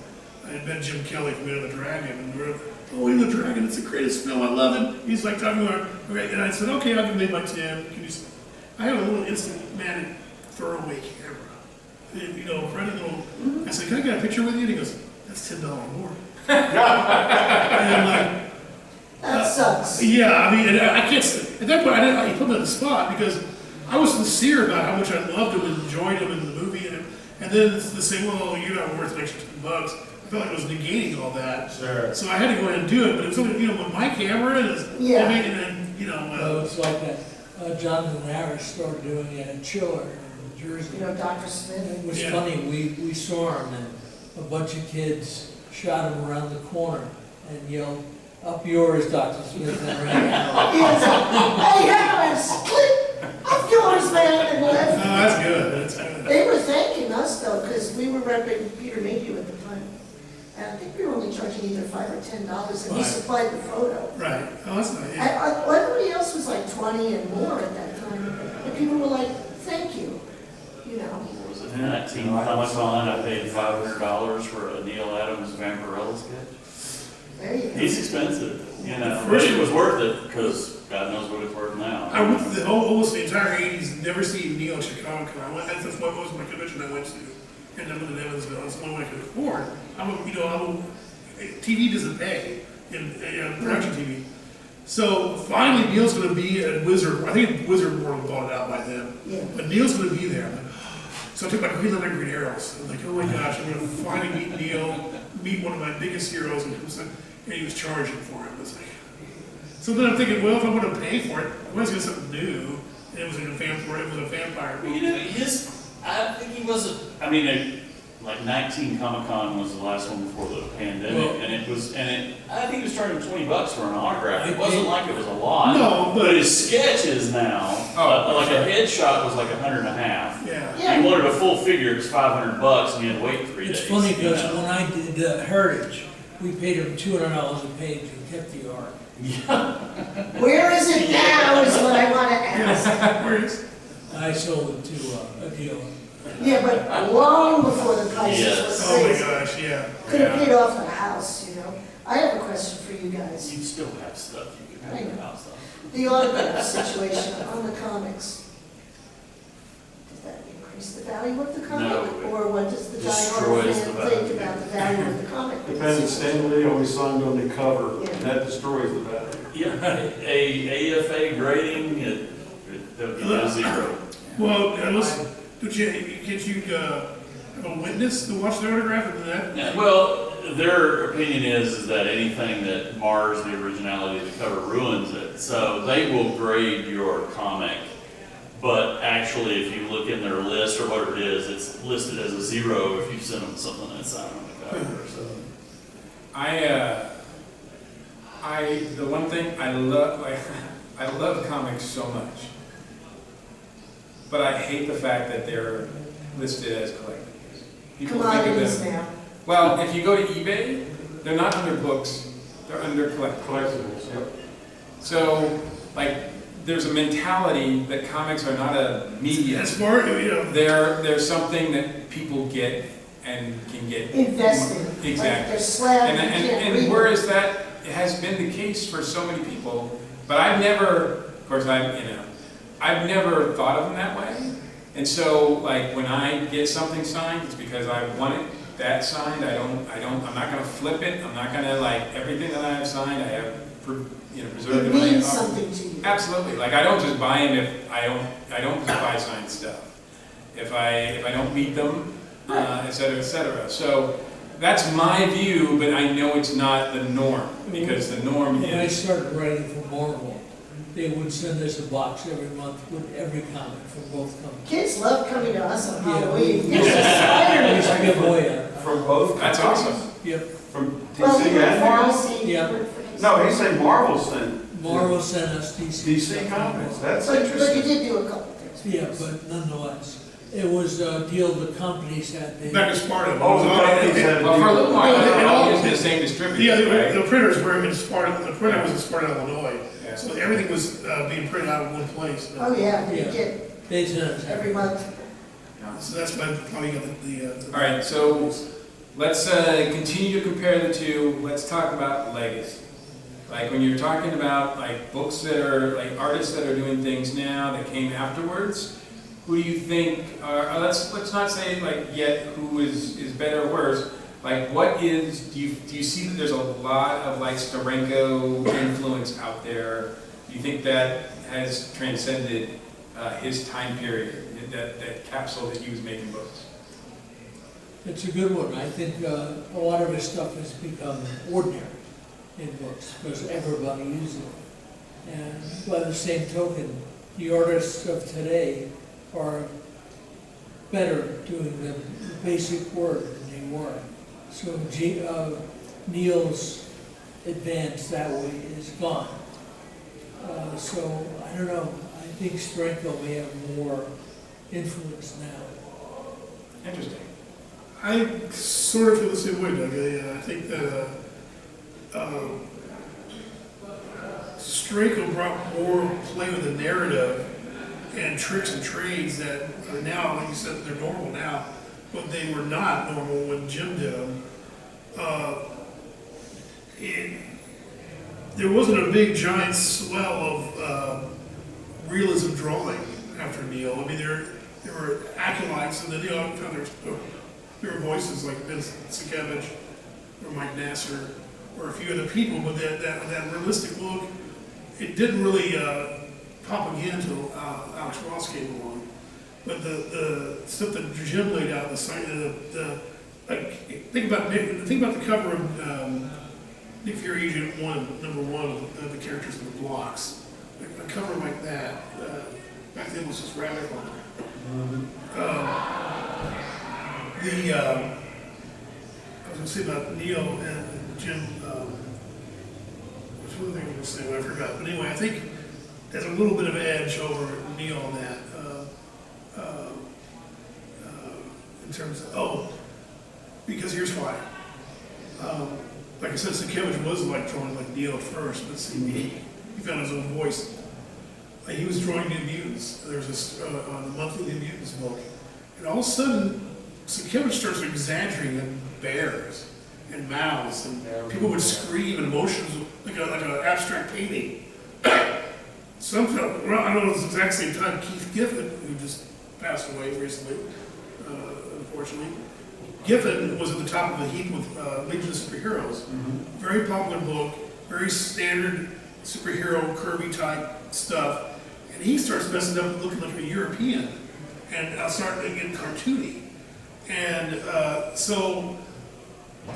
I had met Jim Kelly from Enter the Dragon, and we were, oh, Enter the Dragon, it's the greatest film, I love it. He's like talking about, okay, and I said, okay, I've made my 10. Can you? I have a little Instamatic throwaway camera. And, you know, right little. I said, can I get a picture with you? And he goes, that's $10 more. And I'm like, That sucks. yeah, I mean, and I can't, at that point, I put him on the spot because I was sincere about how much I loved him and enjoyed him in the movie. And then it's the same, well, you're not worth an extra $10. I felt like it was negating all that. Sure. So I had to go ahead and do it, but it was only, you know, with my camera and it's, Yeah. I mean, and then, you know, Oh, it's like that. Jonathan Harris started doing it in Chiller in Jersey. You know, Dr. Smith. It was Yeah. funny, we saw him and a bunch of kids shot him around the corner and yelled, "Up yours, Dr. Smith," and ran out. He was like, hey, Harris, click, up yours, man, and oh, left. that's good, that's good. They were thanking us though, because we were repping Peter Mayhew at the time. And I think we were only charging either $5 or $10, and he Right. supplied the photo. Right, oh, that's nice. And Yeah. everybody else was like 20 and more at that time. And people were like, thank you, you know. What was it, 19 Comic Con, I paid $500 for a Neal Adams Vampirella sketch. There you go. He's expensive, you know, but it was worth it, because God knows what it's worth now. I went to almost the entire 80s, never seen Neil at Chicago. That's what was my convention I went to. And I lived in Evansville, that's the only one I could afford. TV doesn't pay in production TV. So finally Neil's gonna be at Wizard, I think Wizard World bought it out by then. Yeah. But Neil's gonna be there. I'm like, so I took my Green Lantern Green Arrows. I'm like, oh my gosh, I'm gonna finally meet Neil, meet one of my biggest heroes, and he was charging for it. It's like, so then I'm thinking, well, if I'm gonna pay for it, I might as well get something new. And it was a vampire Well, movie. you know, I think he wasn't, I mean, like 19 Comic Con was the last one before the pandemic, Well- I think he was charging $20 for an autograph. It wasn't like it was a lot. No, but his sketches now, like a headshot was like $150. yeah. If Yeah. you wanted a full figure, it was $500, and you had to wait 3 days. It's funny you because know? when I did Heritage, we paid him $200 a page and kept the art. Where is it now is what I want to ask. Where is? I sold it to a dealer. Yeah, but long before the prices Yes. were Oh my crazy. gosh, yeah. Could have paid off the house, you know. I have a question for you guys. You still have stuff you can have about stuff. The autograph situation on the comics. Does that increase the value of the comic? No, it Or what does the destroys diehard the fan think value. about the value of the comic? Depends, Stan Lee always signed on the cover, Yeah. and that destroys the value. Yeah, a AFA grading, it would be a 0. Well, can't you have a witness to watch the autograph and that? Yeah, well, their opinion is that anything that mars the originality of the cover ruins it. So they will grade your comic, but actually, if you look in their list or whatever it is, it's listed as a 0 if you send them something that's not on the cover. So The one thing I love, I love comics so much, but I hate the fact that they're listed as collectibles. People think of Commodities them. now. Well, if you go to eBay, they're not under books, they're under collectibles. Collectibles, yep. So, like, there's a mentality that comics are not a medium. As far, you know, They're something that people get and can get. Invested. Like Exactly. they're slabbed, you can't read And them. whereas that has been the case for so many people, but I've never, of course, I've never thought of them that way. And so, like, when I get something signed, it's because I want it that signed. I'm not gonna flip it. I'm not gonna, like, everything that I have signed, I have, preserved It in my means office. something to you. Absolutely. Like, I don't just buy them if I don't just buy signed stuff. If I don't meet them, et cetera, et cetera. So, that's my view, but I know it's not the norm, because the norm When I is, started writing for Marvel, they would send us a box every month with every comic from both companies. Kids love coming to us on Yeah, Halloween. we- It's I used to give Spider-Man. away a, From both that's companies? awesome. yep, From Well, DC we were and Marvel? DC, Yeah. we were for DC. No, he said Marvel sent Marvel sent us DC. DC stuff. comics. That's But you interesting. did do a couple things. Yeah, but nonetheless, it was a deal the companies had. They- Back as part of it. Oh, the companies had a Well, for a little while, Well, it they're all- all using the same distributor, Yeah, right? the printers were in Sparta, the printer was in Sparta, Illinois, Yeah. so everything was being printed out of one place. Oh, yeah, we Yeah. get They sent us every month. So that's why probably got the. All right, so let's continue to compare the two. Let's talk about legacy. Like when you're talking about like books that are like artists that are doing things now that came afterwards, who do you think? Let's not say like yet who is better or worse. Like what is? Do you see that there's a lot of like Steranko influence out there? Do you think that has transcended his time period? That capsule that he was making books. It's a good one. I think a lot of his stuff has become ordinary in books because everybody uses it. And by the same token, the artists of today are better doing the basic work than they were. So Neal's advance that way is gone. So I don't know. I think Steranko may have more influence now. Interesting. I sort of feel the same way, Doug. I think that Steranko brought more play with the narrative and tricks and trades that are now, like you said, they're normal now, but they were not normal when Jim did them. There wasn't a big giant swell of realism drawing after Neal. I mean, there were acolytes, and then there were voices like Vince Sienkiewicz or Mike Nasser or a few other people, but that realistic look, it didn't really pop again until Alex Ross came along. But the stuff that Jim laid out, think about the cover of Nick Fury Agent 1, number 1 of the characters in the blocks. A cover like that, back then was just radical. I was going to say about Neal and Jim, which one thing I was going to say, I forgot. But anyway, I think there's a little bit of edge over Neal on that. In terms of, because here's why. Like I said, Sienkiewicz was like drawing like Neal at first, but see, he found his own voice. Like he was drawing New Mutants. There was this on the monthly New Mutants book, and all of a sudden, Sienkiewicz starts exaggerating bears and mouths, and people would scream and emotions like an abstract painting. Some felt, well, I don't know, it was the exact same time Keith Giffen, who just passed away recently, unfortunately. Giffen was at the top of the heap with Legion of Superheroes. Very popular book, very standard superhero, curvy type stuff. And he starts messing up and looking like a European and starting to get cartoony. And so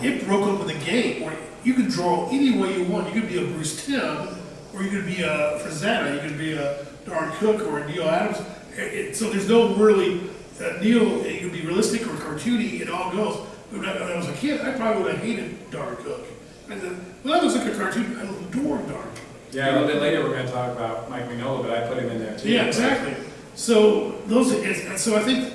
it broke open the game where you could draw any way you want. You could be a Bruce Timm, or you could be a Frazetta, you could be a Darn Cook or a Neal Adams. So there's no really, Neal, it could be realistic or cartoony, it all goes. But when I was a kid, I probably would have hated Darn Cook. And then, well, that looks like a cartoon, I adored Darn Cook. Yeah, a little bit later we're going to talk about Mike Mignola, but I put him in there too. Yeah, exactly. So so I think,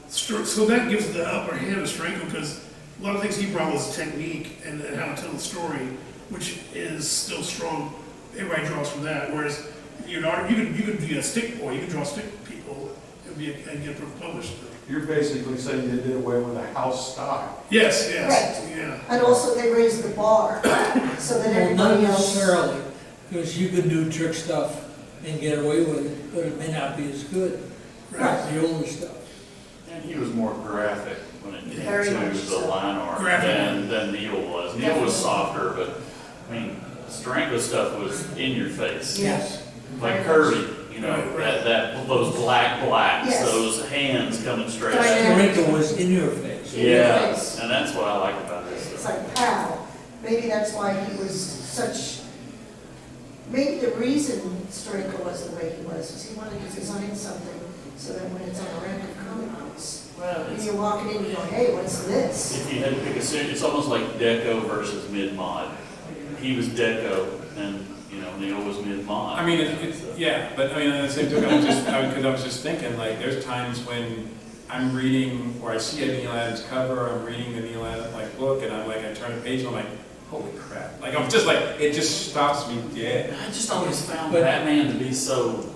so that gives the upper hand to Steranko because a lot of things he brought was technique and how to tell the story, which is still strong. Everybody draws from that. Whereas you could be a stick boy, you could draw stick people and get published. You're basically saying they did away with a house style. Yes, Right. yeah. And also they raised the bar so that Well, not everybody else. necessarily, because you can do trick stuff and get away with it, but it may not be as good as the older stuff. And he was more graphic when it came Very much to the so. line art Graphic. than Neal was. Neal was softer, but I mean, Steranko stuff was in your face. Yes. Like Very much. Kirby, you know, those blacks, Yes. those hands coming straight. Dynamic. Steranko was in your face. Yeah, face. and that's what I like about it. it's like, pow. Maybe that's why he was such, maybe the reason Steranko was the way he was he wanted to design something so that when it's on a rack of comic books, Well, when you're walking in, you go, hey, what's this? if you had to pick a series, it's almost like Deco versus mid-mod. He was Deco, and, you know, Neal was mid-mod. I mean, it's, yeah, but I mean, on the same token, I was just thinking, like, there's times when I'm reading, or I see a Neal Adams cover, I'm reading the Neal Adams, like, book, and I'm like, I turn a page, and I'm like, holy crap. Like, I'm just like, it just stops me dead. I just always found But- Batman to be so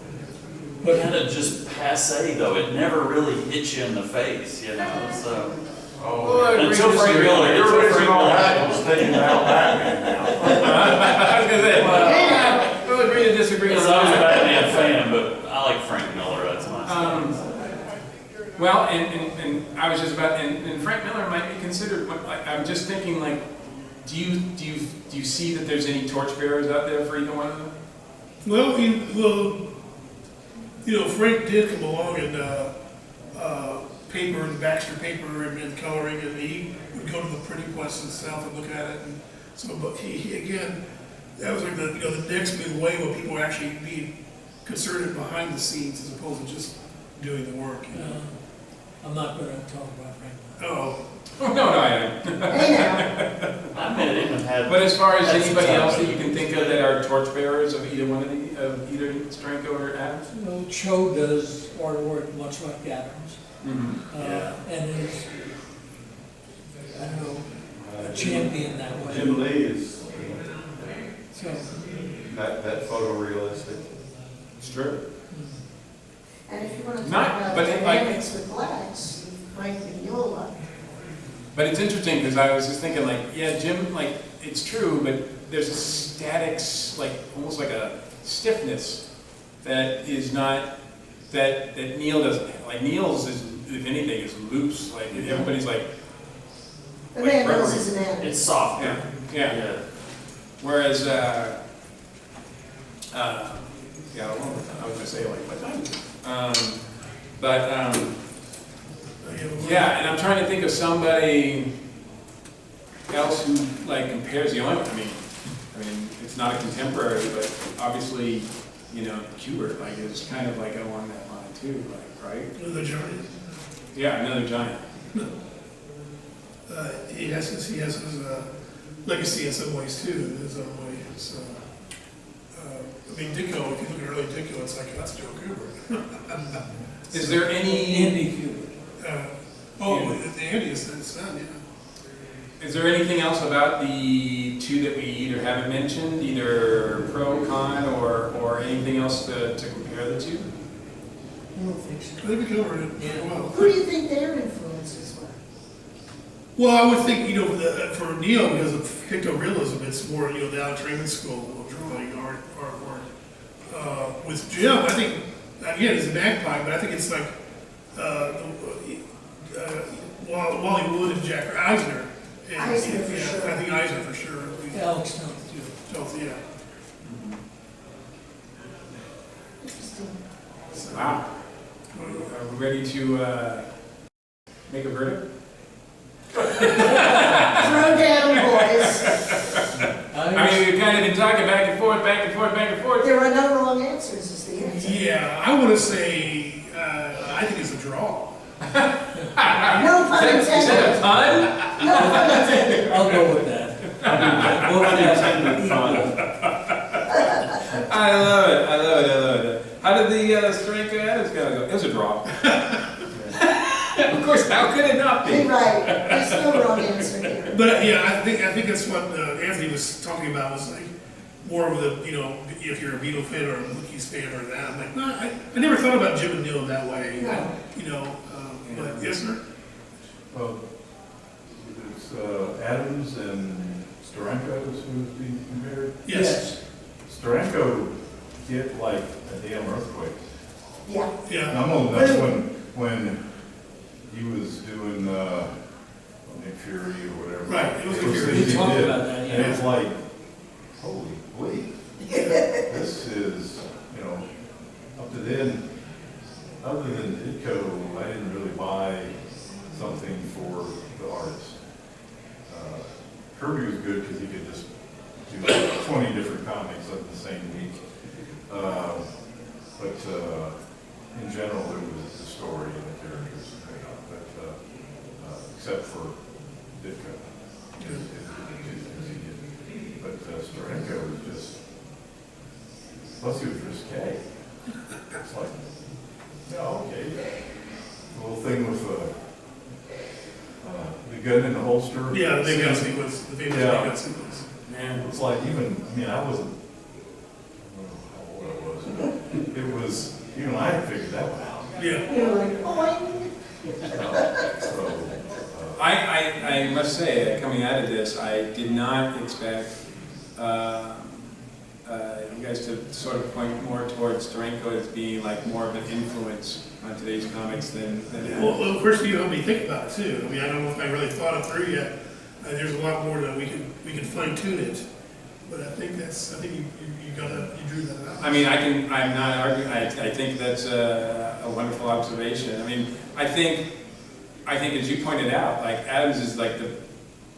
kind of just passe, though. It never really hits you in the face, you know, so. Oh, Until Frank Miller, your until Frank original Miller. hat was taking out Batman now. I was gonna say, we'll agree to disagree on Because I was a that. Batman fan, but I like Frank Miller, that's my Well, and I was just about, and Frank Miller might be considered, I'm just thinking, like, do you see that there's any torchbearers out there for either one of them? Well, you know, Frank did come along and, paper and Baxter paper and coloring, and he would go to the printing press and stuff and look at it, and so, but he again, that was like the, you know, the next big wave of people actually being concerned behind the scenes as opposed to just doing the work, you know? I'm not gonna talk about Frank. Oh, Oh, no, I am. Hey now, I met him and had. But as far as That's anybody tough. else that you can think of that are torchbearers of either one of either Steranko or Adams? You know, Cho does artwork much like Adams. Yeah. And is, I don't know, a champion that way. Jim Lee is So, that photorealistic. It's true. and if you want to talk Not- about but it, like- dynamics with blacks, Mike Mignola. But it's interesting because I was just thinking, like, yeah, Jim, like, it's true, but there's a static, like, almost like a stiffness that is not, that Neal doesn't have. Like, Neal's is, if anything, is loose. Like, everybody's like, The Like man knows rubbery. his anatomy. It's softer. yeah. Whereas, yeah, I was gonna say, like, what time? Yeah, and I'm trying to think of somebody else who, like, compares the only, I mean, it's not a contemporary, but obviously, you know, Kubert, like, is kind of like along that line too, like, right? the giant. Yeah, another giant. He has his legacy in some ways too, in his own way. So, I mean, Ditko, if you look at early Ditko, it's like, that's Joe Kubert. Is there any, Andy Kubert. The Andy is his son, yeah. is there anything else about the two that we either haven't mentioned, either pro, con, or anything else to compare the two? I don't think so. I think we covered it very well. Who do you think their influences were? Well, I would think, you know, for Neal, because of pictorealism, it's more, you know, the Alex Raymond school of drawing artwork. With Jim, I think, again, he's a magpie, but I think it's like Wally Wood and Jack Eisner. And, Eisner for yeah, sure. I think Eisner for sure. Alex Toth, too. Both, yeah. Interesting. Wow. Are we ready to make a verdict? Throw down, boys. I mean, we've kind of been talking back and forth, back and forth, back and forth. There are no wrong answers, is the answer. Yeah, I want to say, I think it's a draw. No pun Is that a intended. pun? No pun intended. I'll go with that. Both have I love it. I love it. I love it. How did the Steranko Adams go? It was a draw. Of course, how could it not be? You're right. There's no wrong answer here. But yeah, I think that's what Anthony was talking about, was like more of the, you know, if you're a Beatle fan or a Wookiees fan or that. I'm like, no, I never thought about Jim and Neal that way. No. You know, but yes, sir. Well, it's Adams and Steranko who's being compared. Yes. Steranko hit like a damn earthquake. Yeah. Yeah. I'm old enough when he was doing Nick Fury or whatever. Right, it was Nick Those Fury. things We he talked did. about that, And yeah. it's like, holy wait, this is, you know, up to then, other than Ditko, I didn't really buy something for the artist. Kirby was good because he could just do like 20 different comics in the same week. But in general, it was the story and the characters. Except for Ditko. But Steranko was just, plus he was risque. It's like, yeah, okay. The little thing with the gun in the holster. Yeah, the big gun sequence, the famous big gun sequence. Man, It's like even, I mean, I wasn't, I don't know how old I was, but it was, even I had figured that one out. Yeah. You're like, oh, So, I must say, that coming out of this, I did not expect you guys to sort of point more towards Steranko as being like more of an influence on today's comics than Well, of course, you helped me think about it too. I mean, I don't know if I really thought it through yet. There's a lot more that we can fine tune it. But I think you drew that out. I mean, I'm not arguing, I think that's a wonderful observation. I mean, I think as you pointed out, like Adams is like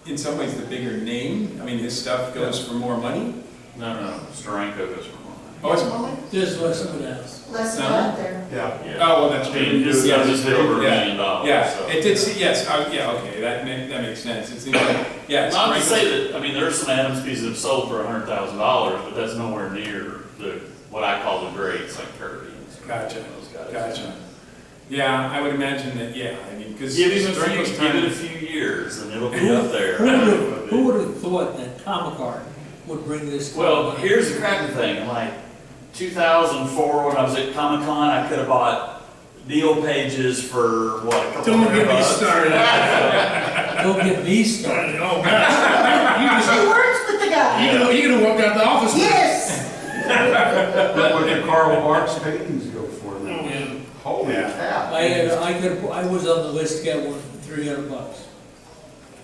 in some ways the bigger name. I mean, his stuff goes for more money. No, Steranko goes for more. Oh, it's more money? There's less of an else. less No. out there. Yeah. Yeah. Oh, well, that's I true. mean, his stuff just hit over $1 million. Yeah, So. it did, yes, yeah, okay, that makes sense. It seems like, yeah. it's Not to Steranko. say that, I mean, there's some Adams pieces that have sold for $100,000, but that's nowhere near what I call the greats, like Kirby. And Gotcha, those guys. gotcha. Yeah, I would imagine that, yeah, I mean, because. Give it a few years and it'll be up there. Who would have thought that Comic Art would bring this? Well, comic? here's the crappy thing, like 2004 when I was at Comic Con, I could have bought Neal pages for what, a couple Don't $100? get me started. Don't get me started. Oh, gosh. She works with the guy. You're gonna walk out the office with it. Yes. What did Karl Marx paintings go for Oh, then? yeah. Holy cow. I was on the list to get one for $300.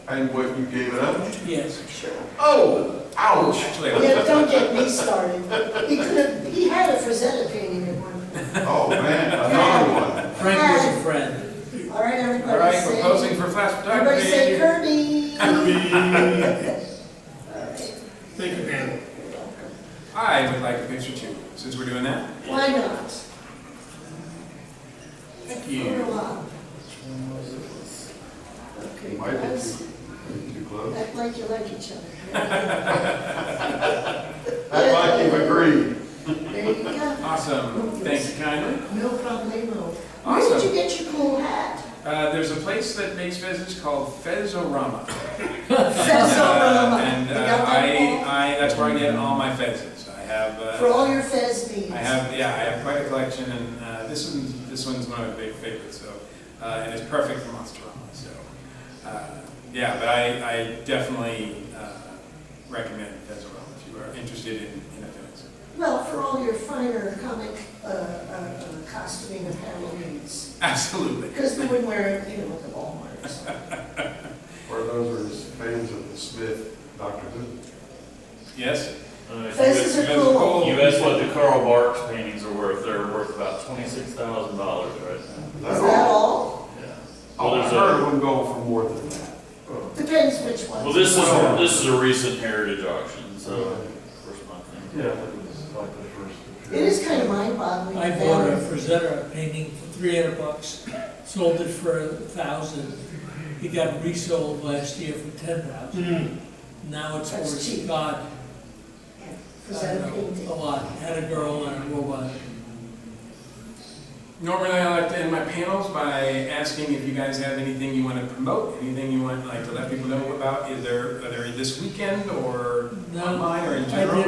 And what, you gave it up? Yes. Sure. Oh, ouch. Actually, Yeah, don't get me started. He had a Frazetta painting at one point. Oh, man, another one. Frank was a friend. All right, everybody all right, say. we're posing for flash Everybody say photography. Kirby. Thank you, man. I would like a picture too, since we're doing that. Why not? Thank For you. a while. Okay, Might be guys, too close. act like you like each other. I'd like you've agreed. There you go. Awesome, thank you kindly. No problemo. Where Awesome. did you get your cool hat? There's a place that makes fezzes called Fezzorama. Fezzorama. And You got that, Paul? that's where I get all my fezzes. I have, For all your fez needs. I have quite a collection, and this one's one of my big favorites. So, and it's perfect for Monsterama. So, yeah, but I definitely recommend Fezzorama if you are interested in a fez. Well, for all your finer comic costuming apparel needs. Absolutely. Because we wouldn't wear it, at the Walmart. So. Or those are fans of the Smith Doctor Who. Yes. Fezzes are cool. You asked what the Karl Marx paintings are worth. They're worth about $26,000 right now. Is that all? Yeah. Oh, Well, I there's heard a, it wouldn't go for more than that. Depends which one. well, this is a recent heritage auction, so first month thing. yeah, it was like the first. It is kind of mind-boggling. I bought a Frazetta painting for $300, sold it for $1,000. It got resold last year for $10,000. Now it's That's worth cheap. God, Frazetta painting. a lot. Had a girl and a robot. Normally, I like to end my panels by asking if you guys have anything you want to promote, anything you want to let people know about, either this weekend or online or in general.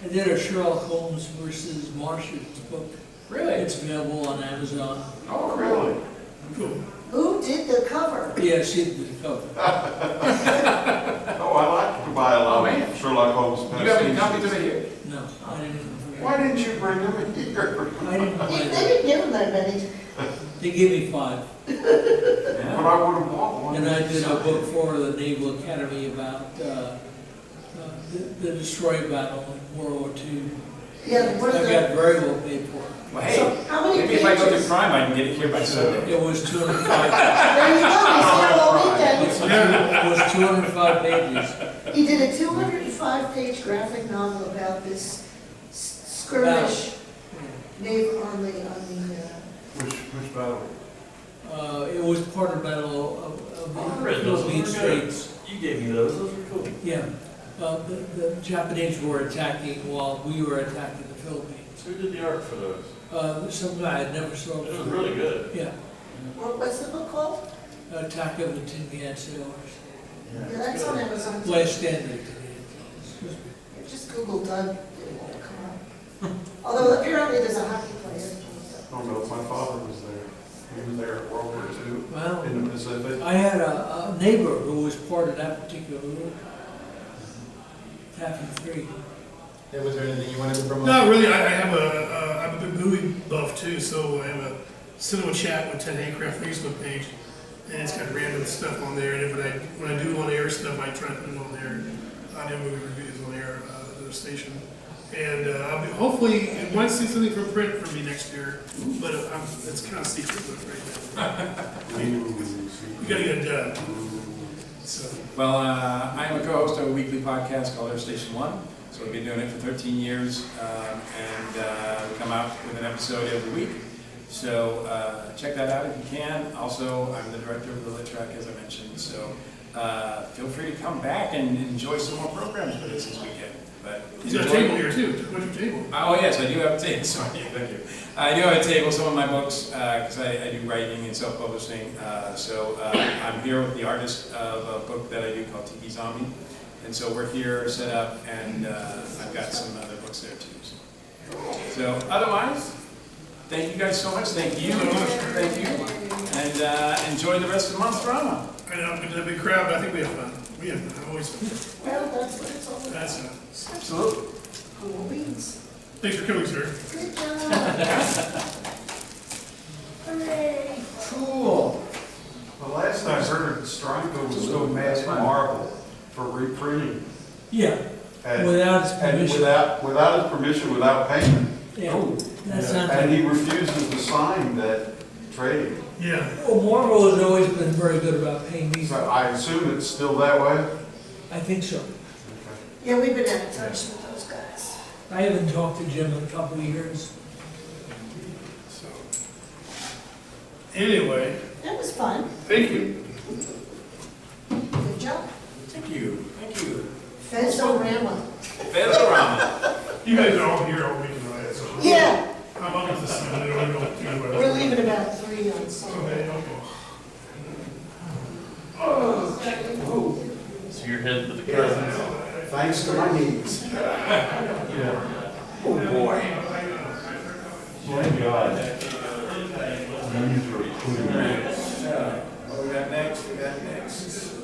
I did a Sherlock Holmes versus Martians book. Really? It's available on Amazon. Oh, really? Cool. Who did the cover? Yeah, she did the cover. Oh, I like to buy a lot Oh, man. of Sherlock Holmes. You have any copies of it here? No, I didn't. Why didn't you bring them in here? I didn't buy They it. didn't give him that many. They gave me 5. But Yeah. I would have bought one. And I did a book for the Naval Academy about the destroyer battle in World War II. Yeah, what I are the, got very well paid for it. Well, hey, so how many maybe if I go pages? to Prime, I can get it here by Sunday. It was $205. There you go, he's here all weekend. It was $205 205 pages. He did a 205-page graphic novel about this skirmish on the, Which battle? It was part of the Battle of I the read those. Philippine Those were good. Straits. You gave me those were cool. Yeah, the Japanese were attacking while we were attacking the Philippines. Who did the art for those? Some guy I never saw It was before. really good. Yeah, what's the book called? Attack of the Tin Can Sailors. Yeah, that's on Amazon. Last Stand of the Tin Can Sailors. Yeah, just Google Doug, it won't come up. Although apparently there's a hockey player. I don't know if my father was there. He was there at World War II Well, in the Pacific. I had a neighbor who was part of that particular group. Taffy 3. Yeah, was there anything you wanted to promote? Not really, I'm a big movie buff too, so I have a cinema chat with Ted Haycraft Facebook page, and it's got random stuff on there, and when I do on-air stuff, I try to put it on there, audio movie reviews on air, at the station. And I'll be, hopefully, you might see something from print from me next year, but it's kind of secret right now. We gotta get it done. So, Well, I am a co-host of a weekly podcast called Air Station 1. So we've been doing it for 13 years, and we come out with an episode every week. So check that out if you can. Also, I'm the director of the Lit Track, as I mentioned. So feel free to come back and enjoy some more programs with us this weekend. But he's got a table here too. What's your table? Oh yes, I do have a table. Sorry, thank you. I do have a table. Some of my books, because I do writing and self-publishing. So I'm here with the artist of a book that I do called Tiki Zombie. And so we're here set up, and I've got some other books there too. So otherwise, thank you guys so much. Thank you. Thank you. And enjoy the rest of Monsterama. I know, it's a big crowd, but I think we have fun. We have fun. I've always fun. Well, that's what it's all about. That's it. Absolutely. Cool beans. Thanks for coming, sir. Good job. Hooray. Cool. The last I heard, Steranko was so mad at Marvel for reprinting. Yeah, And, without his and permission. without his permission, without payment. Yeah, that's not. And he refuses to sign that trade. Yeah. Well, Marvel has always been very good about paying me. So I assume it's still that way? I think so. Yeah, we've been out of touch with those guys. I haven't talked to Jim in a couple of years. So, anyway, That was fun. thank you. Good job. Thank you. Thank you. Fezorama. Fezorama. You guys are all here all week tonight, so. Yeah, I'm up with this Sunday. I don't know anywhere. we're leaving about 3 on Sunday. Okay, okay. So you're heading to the cousins. Thanks to my knees. Oh, boy. Thank God. These were included. What we got next? We got next.